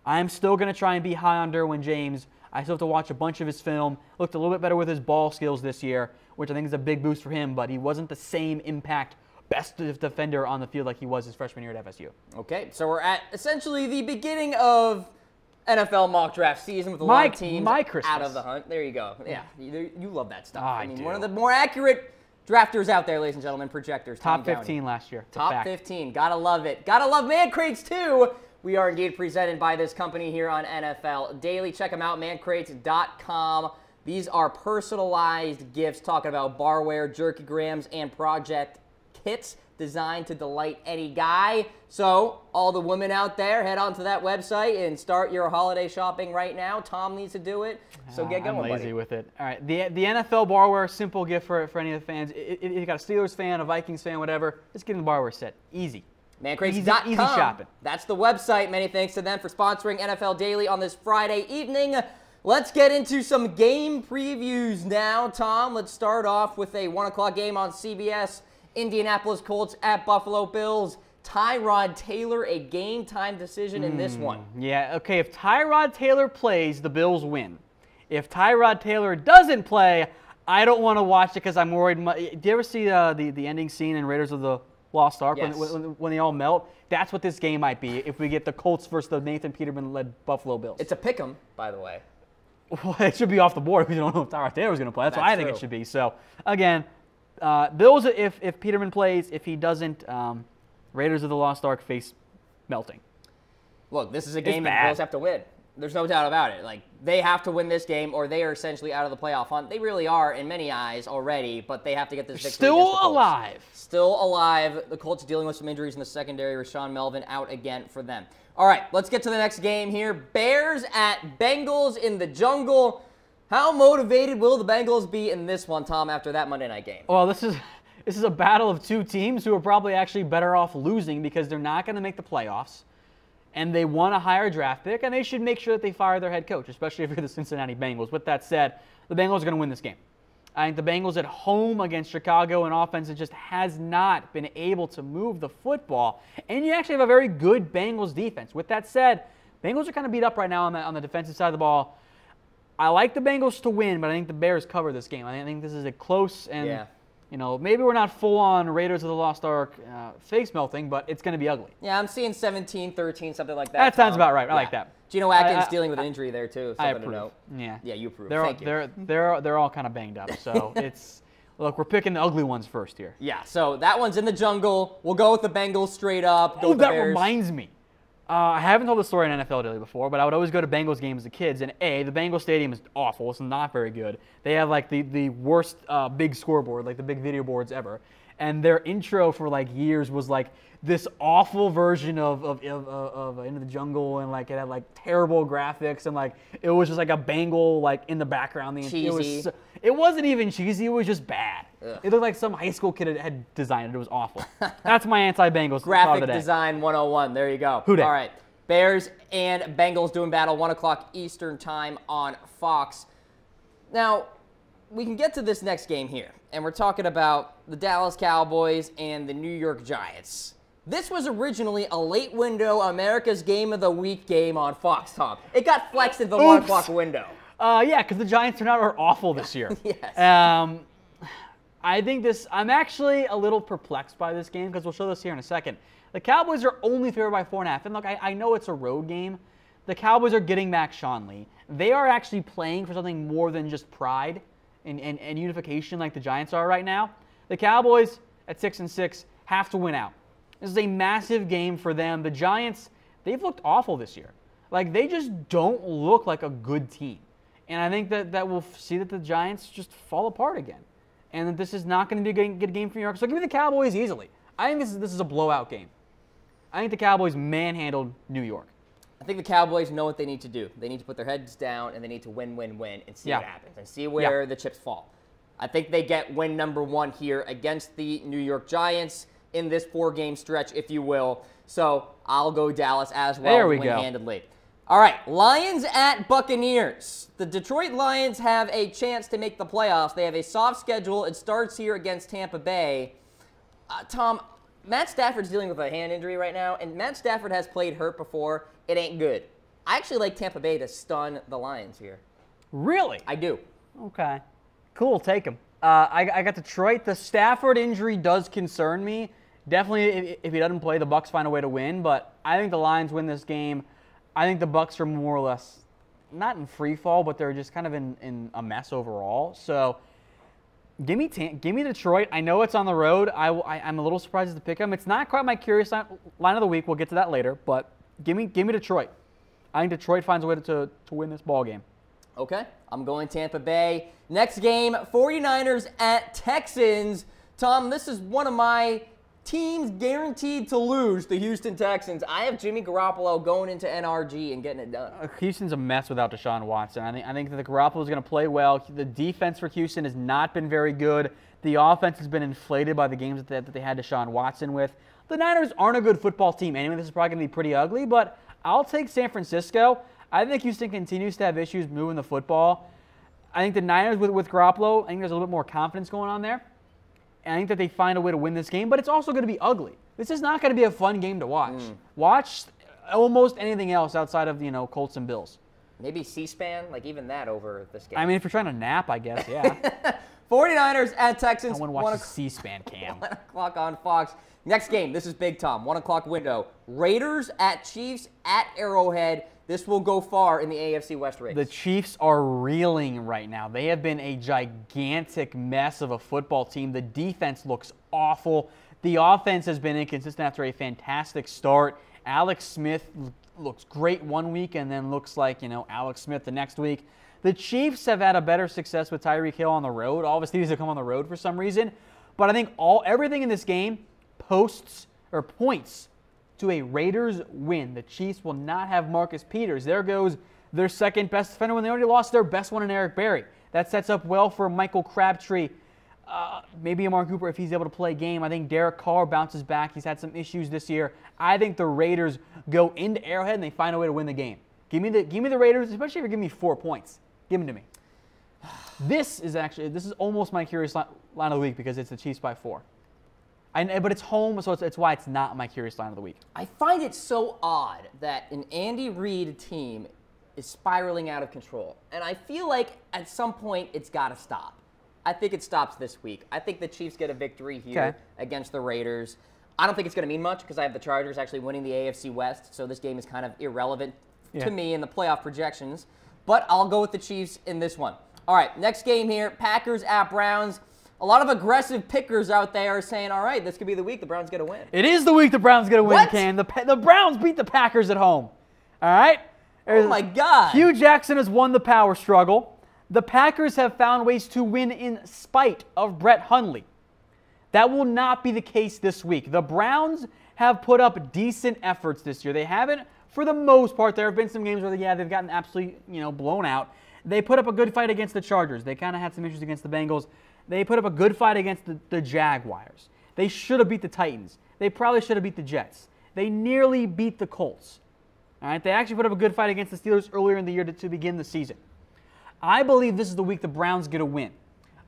I'm still going to try and be high on Derwin James. I still have to watch a bunch of his film. Looked a little bit better with his ball skills this year, which I think is a big boost for him, but he wasn't the same impact best defender on the field like he was his freshman year at FSU. Okay, so we're at essentially the beginning of NFL mock draft season with a lot of teams out of the hunt. There you go. Yeah, you love that stuff. I mean, one of the more accurate drafters out there, ladies and gentlemen, projectors. Top 15 last year. Top 15. Gotta love it. Gotta love man crates too. We are indeed presented by this company here on NFL Daily. Check them out, mancrates.com. These are personalized gifts talking about barware, jerky grams, and Project kits designed to delight any guy. So all the women out there, head onto that website and start your holiday shopping right now. Tom needs to do it, so get going, I'm lazy buddy. with it. All right, the NFL barware, simple gift for any of the fans. If you got a Steelers fan, a Vikings fan, whatever, just get in the barware set. Easy. Mancrates.com. Easy shopping. That's the website. Many thanks to them for sponsoring NFL Daily on this Friday evening. Let's get into some game previews now, Tom. Let's start off with a 1 o'clock game on CBS. Indianapolis Colts at Buffalo Bills. Tyrod Taylor, a game-time decision in this one. Yeah, okay, if Tyrod Taylor plays, the Bills win. If Tyrod Taylor doesn't play, I don't want to watch it because I'm worried. Do you ever see the ending scene in Raiders of the Lost Ark, yes, when they all melt? That's what this game might be if we get the Colts versus the Nathan Peterman-led Buffalo Bills. It's a pick'em, by the way. Well, it should be off the board because you don't know if Tyrod Taylor's going to play. That's what I think true. it should be. So, again, Bills, if Peterman plays, if he doesn't, Raiders of the Lost Ark face melting. Look, this is a game that the Bills have to win. There's no doubt about it. Like, they have to win this game or they are essentially out of the playoff hunt. They really are in many eyes already, but they have to get this victory. Still alive. Still alive. The Colts dealing with some injuries in the secondary. Rashawn Melvin out again for them. All right, let's get to the next game here. Bears at Bengals in the jungle. How motivated will the Bengals be in this one, Tom, after that Monday night game? Well, this is a battle of two teams who are probably actually better off losing because they're not going to make the playoffs, and they want a higher draft pick, and they should make sure that they fire their head coach, especially if you're the Cincinnati Bengals. With that said, the Bengals are going to win this game. I think the Bengals at home against Chicago, an offense that just has not been able to move the football, and you actually have a very good Bengals defense. With that said, Bengals are kind of beat up right now on the defensive side of the ball. I like the Bengals to win, but I think the Bears cover this game. I think this is a close and, maybe we're not full-on Raiders of the Lost Ark face melting, but it's going to be ugly. Yeah, I'm seeing 17-13, something like that. That sounds about right. I like that. Geno Atkins dealing with an injury there, too. I Something approve. to note. Yeah, you approve. Thank you. They're all kind of banged up, so it's look, we're picking the ugly ones first here. Yeah, so that one's in the jungle. We'll go with the Bengals straight up. Oh, that reminds me. I haven't told the story in NFL Daily before, but I would always go to Bengals games as a kid, and the Bengals stadium is awful. It's not very good. They have like the worst big scoreboard, like the big video boards ever. And their intro for like years was like this awful version of Into the Jungle, and like it had like terrible graphics, and like it was just like a Bengal like in the background. Cheesy. It wasn't even cheesy. It was just bad. Ugh. It looked like some high school kid had designed it. It was awful. That's my anti-Bengals. Graphic design 101. There you go. Who dat? All right. Bears and Bengals doing battle 1 o'clock Eastern time on Fox. Now, we can get to this next game here, and we're talking about the Dallas Cowboys and the New York Giants. This was originally a late window America's Game of the Week game on Fox, Tom. It got flexed into the 1 o'clock window. Yeah, because the Giants turned out are awful this year. Yes. I think I'm actually a little perplexed by this game because we'll show this here in a second. The Cowboys are only favored by 4.5. And look, I know it's a road game. The Cowboys are getting back Sean Lee. They are actually playing for something more than just pride and unification like the Giants are right now. The Cowboys at 6-6 have to win out. This is a massive game for them. The Giants, they've looked awful this year. Like, they just don't look like a good team. And I think that we'll see that the Giants just fall apart again. And that this is not going to be a good game for New York. So give me the Cowboys easily. I think this is a blowout game. I think the Cowboys manhandled New York. I think the Cowboys know what they need to do. They need to put their heads down, and they need to win, and see what happens, and see where the chips fall. I think they get win number 1 here against the New York Giants in this 4-game stretch, if you will. So I'll go Dallas as well. There we go. Win-handedly. All right, Lions at Buccaneers. The Detroit Lions have a chance to make the playoffs. They have a soft schedule. It starts here against Tampa Bay. Tom, Matt Stafford's dealing with a hand injury right now, and Matt Stafford has played hurt before. It ain't good. I actually like Tampa Bay to stun the Lions here. Really? I do. Okay. Cool, take him. I got Detroit. The Stafford injury does concern me. Definitely, if he doesn't play, the Bucs find a way to win, but I think the Lions win this game. I think the Bucs are more or less not in free fall, but they're just kind of in a mess overall. So give me Detroit. I know it's on the road. I'm a little surprised to pick them. It's not quite my curious line of the week. We'll get to that later, but give me Detroit. I think Detroit finds a way to win this ball game. Okay, I'm going Tampa Bay. Next game, 49ers at Texans. Tom, this is one of my teams guaranteed to lose, the Houston Texans. I have Jimmy Garoppolo going into NRG and getting it done. Houston's a mess without Deshaun Watson. I think that the Garoppolo is going to play well. The defense for Houston has not been very good. The offense has been inflated by the games that they had Deshaun Watson with. The Niners aren't a good football team anyway. This is probably going to be pretty ugly, but I'll take San Francisco. I think Houston continues to have issues moving the football. I think the Niners with Garoppolo, I think there's a little bit more confidence going on there. And I think that they find a way to win this game, but it's also going to be ugly. This is not going to be a fun game to watch. Watch almost anything else outside of, Colts and Bills. Maybe C-SPAN, like even that over this game. I mean, if you're trying to nap, I guess, yeah. 49ers at Texans. I want to watch the C-SPAN cam. 1 o'clock on Fox. Next game, this is big, Tom. 1 o'clock window. Raiders at Chiefs at Arrowhead. This will go far in the AFC West race. The Chiefs are reeling right now. They have been a gigantic mess of a football team. The defense looks awful. The offense has been inconsistent after a fantastic start. Alex Smith looks great one week and then looks like, Alex Smith the next week. The Chiefs have had a better success with Tyreek Hill on the road. All of his teams have come on the road for some reason. But I think everything in this game points to a Raiders win. The Chiefs will not have Marcus Peters. There goes their second best defender when they already lost their best one in Eric Berry. That sets up well for Michael Crabtree. Maybe Amari Cooper if he's able to play a game. I think Derek Carr bounces back. He's had some issues this year. I think the Raiders go into Arrowhead and they find a way to win the game. Give me the Raiders, especially if you give me 4 points. Give them to me. This is almost my curious line of the week because it's the Chiefs by 4. But it's home, so it's why it's not my curious line of the week. I find it so odd that an Andy Reid team is spiraling out of control. And I feel like at some point it's got to stop. I think it stops this week. I think the Chiefs get a victory here against the Raiders. I don't think it's going to mean much because I have the Chargers actually winning the AFC West, so this game is kind of irrelevant to me in the playoff projections. But I'll go with the Chiefs in this one. All right, next game here, Packers at Browns. A lot of aggressive pickers out there are saying, all right, this could be the week the Browns get a win. It is the week the Browns get a win, Cam. The Browns beat the Packers at home. All right? Oh, my God. Hugh Jackson has won the power struggle. The Packers have found ways to win in spite of Brett Hundley. That will not be the case this week. The Browns have put up decent efforts this year. They haven't, for the most part. There have been some games where, they've gotten absolutely, blown out. They put up a good fight against the Chargers. They kind of had some issues against the Bengals. They put up a good fight against the Jaguars. They should have beat the Titans. They probably should have beat the Jets. They nearly beat the Colts. All right, they actually put up a good fight against the Steelers earlier in the year to begin the season. I believe this is the week the Browns get a win.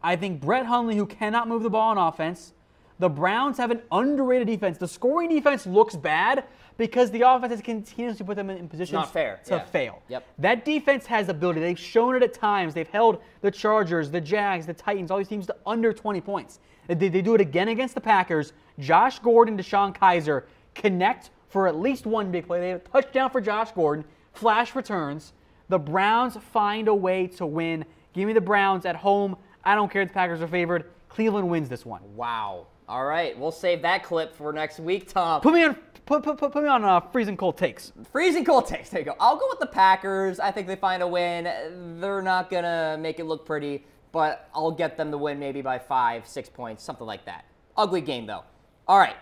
I think Brett Hundley, who cannot move the ball on offense, the Browns have an underrated defense. The scoring defense looks bad because the offense has continuously put them in positions to fail. Yep. That defense has ability. They've shown it at times. They've held the Chargers, the Jags, the Titans, all these teams to under 20 points. They do it again against the Packers. Josh Gordon, DeShone Kizer connect for at least one big play. They have a touchdown for Josh Gordon, flash returns. The Browns find a way to win. Give me the Browns at home. I don't care if the Packers are favored. Cleveland wins this one. Wow. All right, we'll save that clip for next week, Tom. Put me on freezing cold takes. Freezing cold takes. There you go. I'll go with the Packers. I think they find a win. They're not gonna make it look pretty, but I'll get them to win maybe by 5-6 points, something like that. Ugly game though. All right,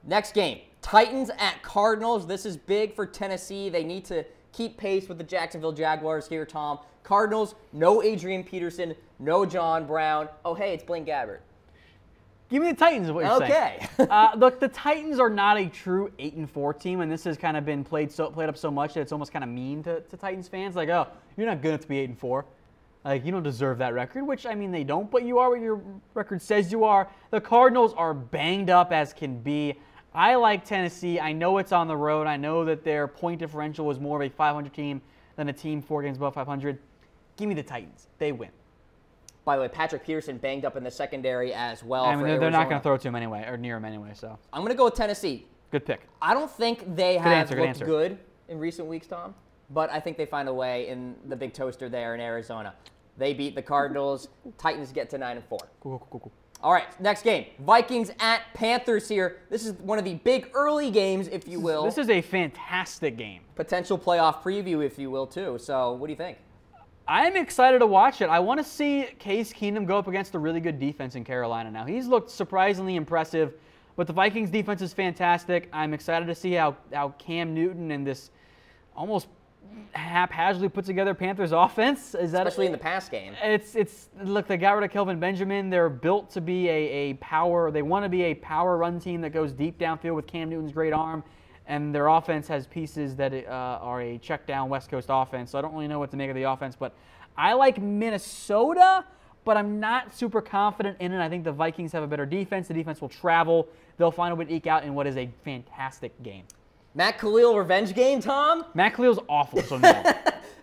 next game. Titans at Cardinals. This is big for Tennessee. They need to keep pace with the Jacksonville Jaguars here, Tom. Cardinals, no Adrian Peterson, no John Brown. Oh, hey, it's Blaine Gabbert. Give me the Titans is what you're saying. Okay. Look, the Titans are not a true 8-4 team, and this has kind of been played up so much that it's almost kind of mean to Titans fans. Like, oh, you're not good enough to be 8-4. Like, you don't deserve that record, which, I mean, they don't, but you are what your record says you are. The Cardinals are banged up as can be. I like Tennessee. I know it's on the road. I know that their point differential was more of a 500 team than a team 4 games above 500. Give me the Titans. They win. By the way, Patrick Peterson banged up in the secondary as well. I mean, they're not going to throw it to him anyway, or near him anyway. So I'm going to go with Tennessee. Good pick. I don't think they have looked good in recent weeks, Tom, but I think they find a way in the big toaster there in Arizona. They beat the Cardinals. Titans get to 9-4. Cool. All right, next game. Vikings at Panthers here. This is one of the big early games, if you will. This is a fantastic game. Potential playoff preview, if you will, too. So what do you think? I'm excited to watch it. I want to see Case Keenum go up against a really good defense in Carolina now. He's looked surprisingly impressive, but the Vikings defense is fantastic. I'm excited to see how Cam Newton and this almost haphazardly put together Panthers offense. Especially in the pass game. Look, they got rid of Kelvin Benjamin. They're built to be a power. They want to be a power run team that goes deep downfield with Cam Newton's great arm. And their offense has pieces that are a check-down West Coast offense. So I don't really know what to make of the offense. But I like Minnesota, but I'm not super confident in it. I think the Vikings have a better defense. The defense will travel. They'll find a way to eke out in what is a fantastic game. Matt Khalil revenge game, Tom? Matt Khalil's awful, so no.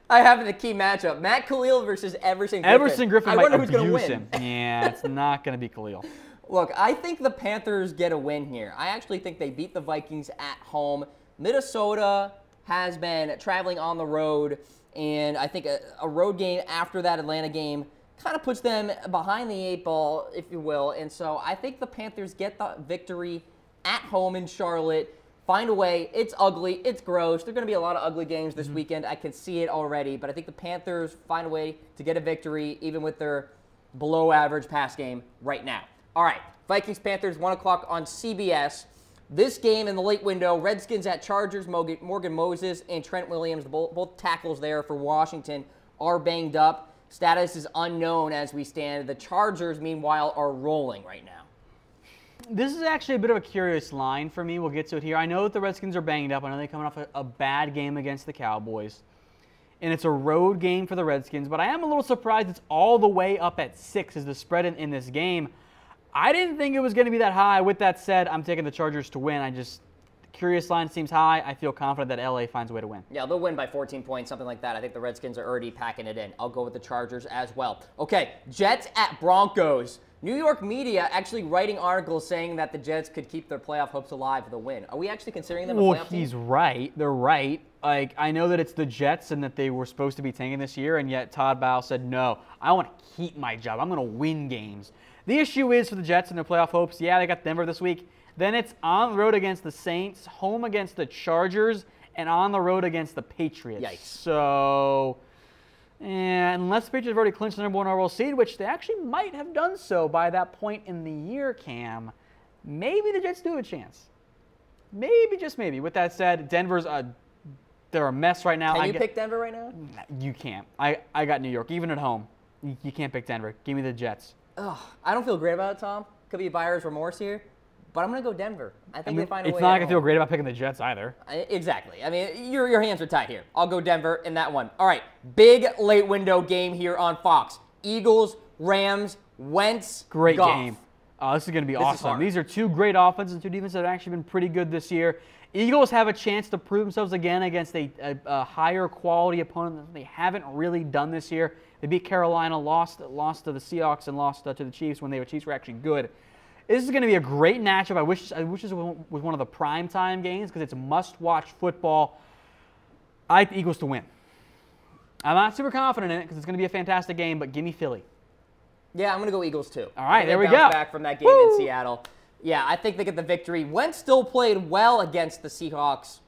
I have the key matchup. Matt Khalil versus Everson Griffin. Everson Griffin might abuse him. Yeah, it's not going to be Khalil. Look, I think the Panthers get a win here. I actually think they beat the Vikings at home. Minnesota has been traveling on the road, and I think a road game after that Atlanta game kind of puts them behind the 8 ball, if you will. And so I think the Panthers get the victory at home in Charlotte. Find a way. It's ugly. It's gross. There are going to be a lot of ugly games this weekend. I can see it already. But I think the Panthers find a way to get a victory, even with their below-average pass game right now. All right, Vikings-Panthers, 1 o'clock on CBS. This game in the late window, Redskins at Chargers. Morgan Moses and Trent Williams, both tackles there for Washington, are banged up. Status is unknown as we stand. The Chargers, meanwhile, are rolling right now. This is actually a bit of a curious line for me. We'll get to it here. I know that the Redskins are banged up. I know they're coming off a bad game against the Cowboys. And it's a road game for the Redskins. But I am a little surprised it's all the way up at 6 as the spread in this game. I didn't think it was going to be that high. With that said, I'm taking the Chargers to win. Curious line seems high. I feel confident that LA finds a way to win. Yeah, they'll win by 14 points, something like that. I think the Redskins are already packing it in. I'll go with the Chargers as well. Okay, Jets at Broncos. New York media actually writing articles saying that the Jets could keep their playoff hopes alive with a win. Are we actually considering them a playoff team? He's right. They're right. I know that it's the Jets and that they were supposed to be tanking this year, and yet Todd Bowles said, no, I want to keep my job. I'm going to win games. The issue is for the Jets and their playoff hopes, yeah, they got Denver this week. Then it's on the road against the Saints, home against the Chargers, and on the road against the Patriots. Yikes. So, unless the Patriots have already clinched the #1 overall seed, which they actually might have done so by that point in the year, Cam, maybe the Jets do have a chance. Maybe, just maybe. With that said, Denver's they're a mess right now. Can you pick Denver right now? You can't. I got New York. Even at home, you can't pick Denver. Give me the Jets. Ugh, I don't feel great about it, Tom. Could be a buyer's remorse here, but I'm going to go Denver. I think they find a way. It's not like I feel great about picking the Jets either. Exactly. I mean, your hands are tied here. I'll go Denver in that one. All right, big late window game here on Fox. Eagles, Rams, Wentz, Great Goff. game. This is going to be awesome. These are two great offenses and two defenses that have actually been pretty good this year. Eagles have a chance to prove themselves again against a higher quality opponent that they haven't really done this year. They beat Carolina, lost to the Seahawks, and lost to the Chiefs when the Chiefs were actually good. This is going to be a great matchup. I wish this was one of the primetime games because it's must-watch football. I like the Eagles to win. I'm not super confident in it because it's going to be a fantastic game, but give me Philly. Yeah, I'm going to go Eagles too. All right, there we go. Back from that game in Seattle. Yeah, I think they get the victory. Wentz still played well against the Seahawks.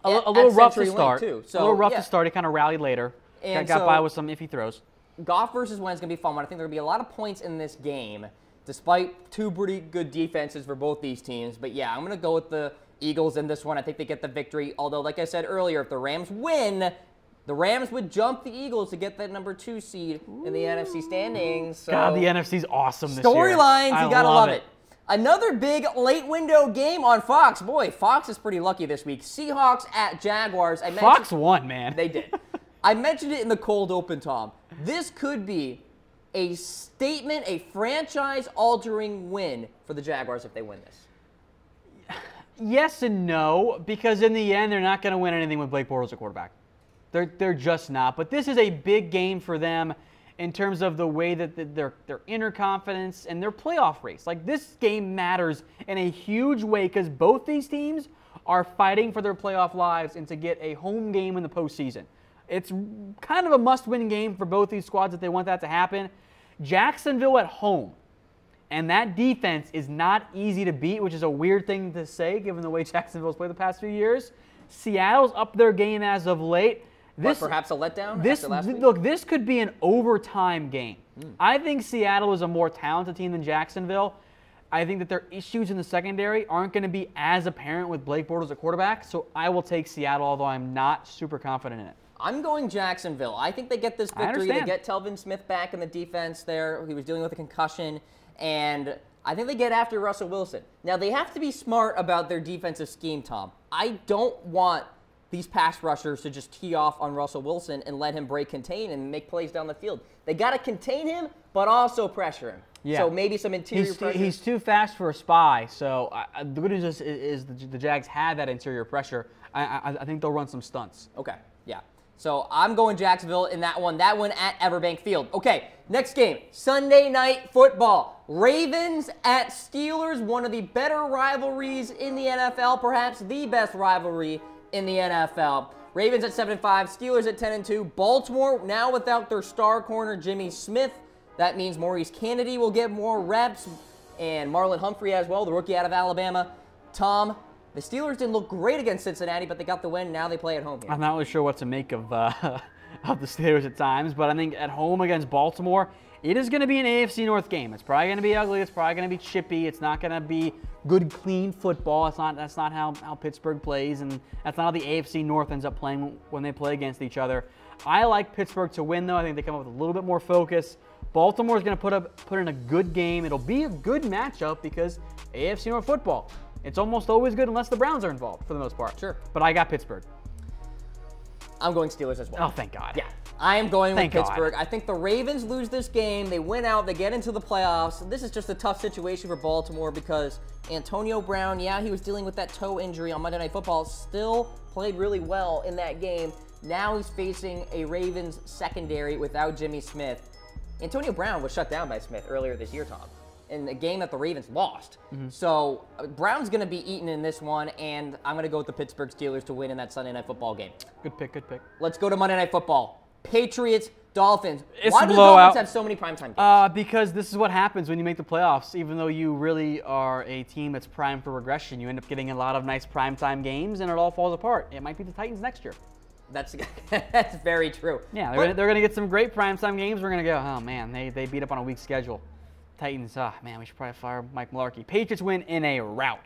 A little rough to start. A little rough to start. He kind of rallied later. And got by with some iffy throws. Goff versus Wentz is going to be a fun one. I think there are going to be a lot of points in this game, despite two pretty good defenses for both these teams. But yeah, I'm going to go with the Eagles in this one. I think they get the victory. Although, like I said earlier, if the Rams win, the Rams would jump the Eagles to get that #2 seed in the NFC standings. So God, the NFC's awesome this year. Storylines, you got to love it. Another big late window game on Fox. Boy, Fox is pretty lucky this week. Seahawks at Jaguars. Fox won, man. They did. I mentioned it in the cold open, Tom. This could be a statement, a franchise-altering win for the Jaguars if they win this. Yes and no, because in the end, they're not going to win anything with Blake Bortles at quarterback. They're just not. But this is a big game for them in terms of the way that their inner confidence and their playoff race. Like, this game matters in a huge way because both these teams are fighting for their playoff lives and to get a home game in the postseason. It's kind of a must-win game for both these squads if they want that to happen. Jacksonville at home, and that defense is not easy to beat, which is a weird thing to say given the way Jacksonville's played the past few years. Seattle's up their game as of late. But perhaps a letdown after last week? Look, this could be an overtime game. I think Seattle is a more talented team than Jacksonville. I think that their issues in the secondary aren't going to be as apparent with Blake Bortles at quarterback, so I will take Seattle, although I'm not super confident in it. I'm going Jacksonville. I think they get this victory. They get Telvin Smith back in the defense there. He was dealing with a concussion, and I think they get after Russell Wilson. Now, they have to be smart about their defensive scheme, Tom. I don't want these pass rushers to just tee off on Russell Wilson and let him break contain and make plays down the field. They got to contain him, but also pressure him. Yeah. So maybe some interior pressure. He's too fast for a spy, so the good news is the Jags had that interior pressure. I think they'll run some stunts. Okay, yeah. So I'm going Jacksonville in that one at Everbank Field. Okay, next game, Sunday Night Football. Ravens at Steelers, one of the better rivalries in the NFL, perhaps the best rivalry in the NFL. Ravens at 7-5, Steelers at 10-2. Baltimore now without their star corner, Jimmy Smith. That means Maurice Kennedy will get more reps, and Marlon Humphrey as well, the rookie out of Alabama. Tom, the Steelers didn't look great against Cincinnati, but they got the win. Now they play at home here. I'm not really sure what to make of the Steelers at times, but I think at home against Baltimore, it is going to be an AFC North game. It's probably going to be ugly. It's probably going to be chippy. It's not going to be good, clean football. That's not how Pittsburgh plays, and that's not how the AFC North ends up playing when they play against each other. I like Pittsburgh to win, though. I think they come up with a little bit more focus. Baltimore is going to put in a good game. It'll be a good matchup because AFC North football, it's almost always good unless the Browns are involved for the most part. Sure. But I got Pittsburgh. I'm going Steelers as well. Oh, thank God. Yeah, I am going with Pittsburgh. God. I think the Ravens lose this game. They win out. They get into the playoffs. This is just a tough situation for Baltimore because Antonio Brown, yeah, he was dealing with that toe injury on Monday Night Football, still played really well in that game. Now he's facing a Ravens secondary without Jimmy Smith. Antonio Brown was shut down by Smith earlier this year, Tom, in a game that the Ravens lost. So Brown's going to be eaten in this one, and I'm going to go with the Pittsburgh Steelers to win in that Sunday Night Football game. Good pick, good pick. Let's go to Monday Night Football. Patriots, Dolphins. It's Why a do the blowout. Dolphins have so many primetime games? Because this is what happens when you make the playoffs. Even though you really are a team that's primed for regression, you end up getting a lot of nice primetime games, and it all falls apart. It might be the Titans next year. That's very true. Yeah, they're going to get some great primetime games. We're going to go, oh, man, they beat up on a weak schedule. Titans, man, we should probably fire Mike Mularkey. Patriots win in a rout.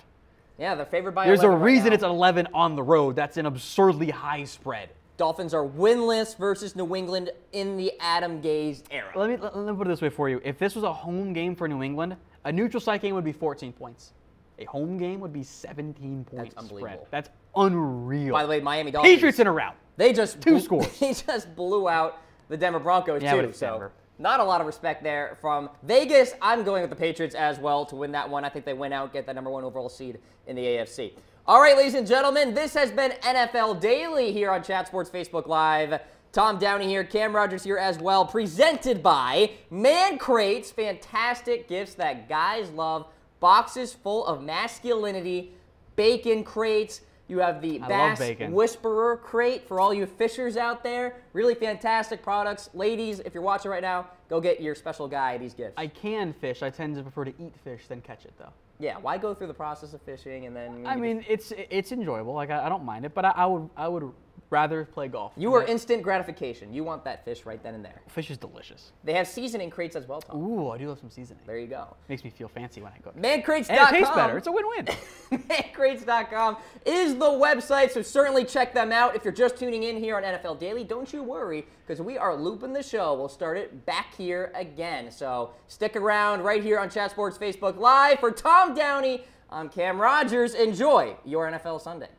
Yeah, they're favored by 11 There's a right reason now. it's 11 on the road. That's an absurdly high spread. Dolphins are winless versus New England in the Adam Gase era. Let me put it this way for you. If this was a home game for New England, a neutral site game would be 14 points. A home game would be 17 points. That's unbelievable. Spread. That's unreal. By the way, Miami Dolphins. Patriots in a rout. They just Two scores. They just blew out the Denver Broncos Yeah, but too. it's So Denver. not a lot of respect there from Vegas. I'm going with the Patriots as well to win that one. I think they win out, get that #1 overall seed in the AFC. All right, ladies and gentlemen, this has been NFL Daily here on Chat Sports Facebook Live. Tom Downey here, Cam Rogers here as well, presented by Man Crates. Fantastic gifts that guys love. Boxes full of masculinity, bacon crates. You have the Bass Whisperer crate for all you fishers out there. Really fantastic products. Ladies, if you're watching right now, go get your special guy these gifts. I can fish. I tend to prefer to eat fish than catch it, though. Yeah, why go through the process of fishing and then... I mean, it's enjoyable. Like I don't mind it, but I would rather play golf. You are instant gratification. You want that fish right then and there. Fish is delicious. They have seasoning crates as well, Tom. Ooh, I do love some seasoning. There you go. Makes me feel fancy when I cook. Mancrates.com. And it tastes better. It's a win-win. Mancrates.com is the website, so certainly check them out. If you're just tuning in here on NFL Daily, don't you worry, because we are looping the show. We'll start it back here again. So stick around right here on Chat Sports Facebook Live. For Tom Downey, I'm Cam Rogers. Enjoy your NFL Sunday.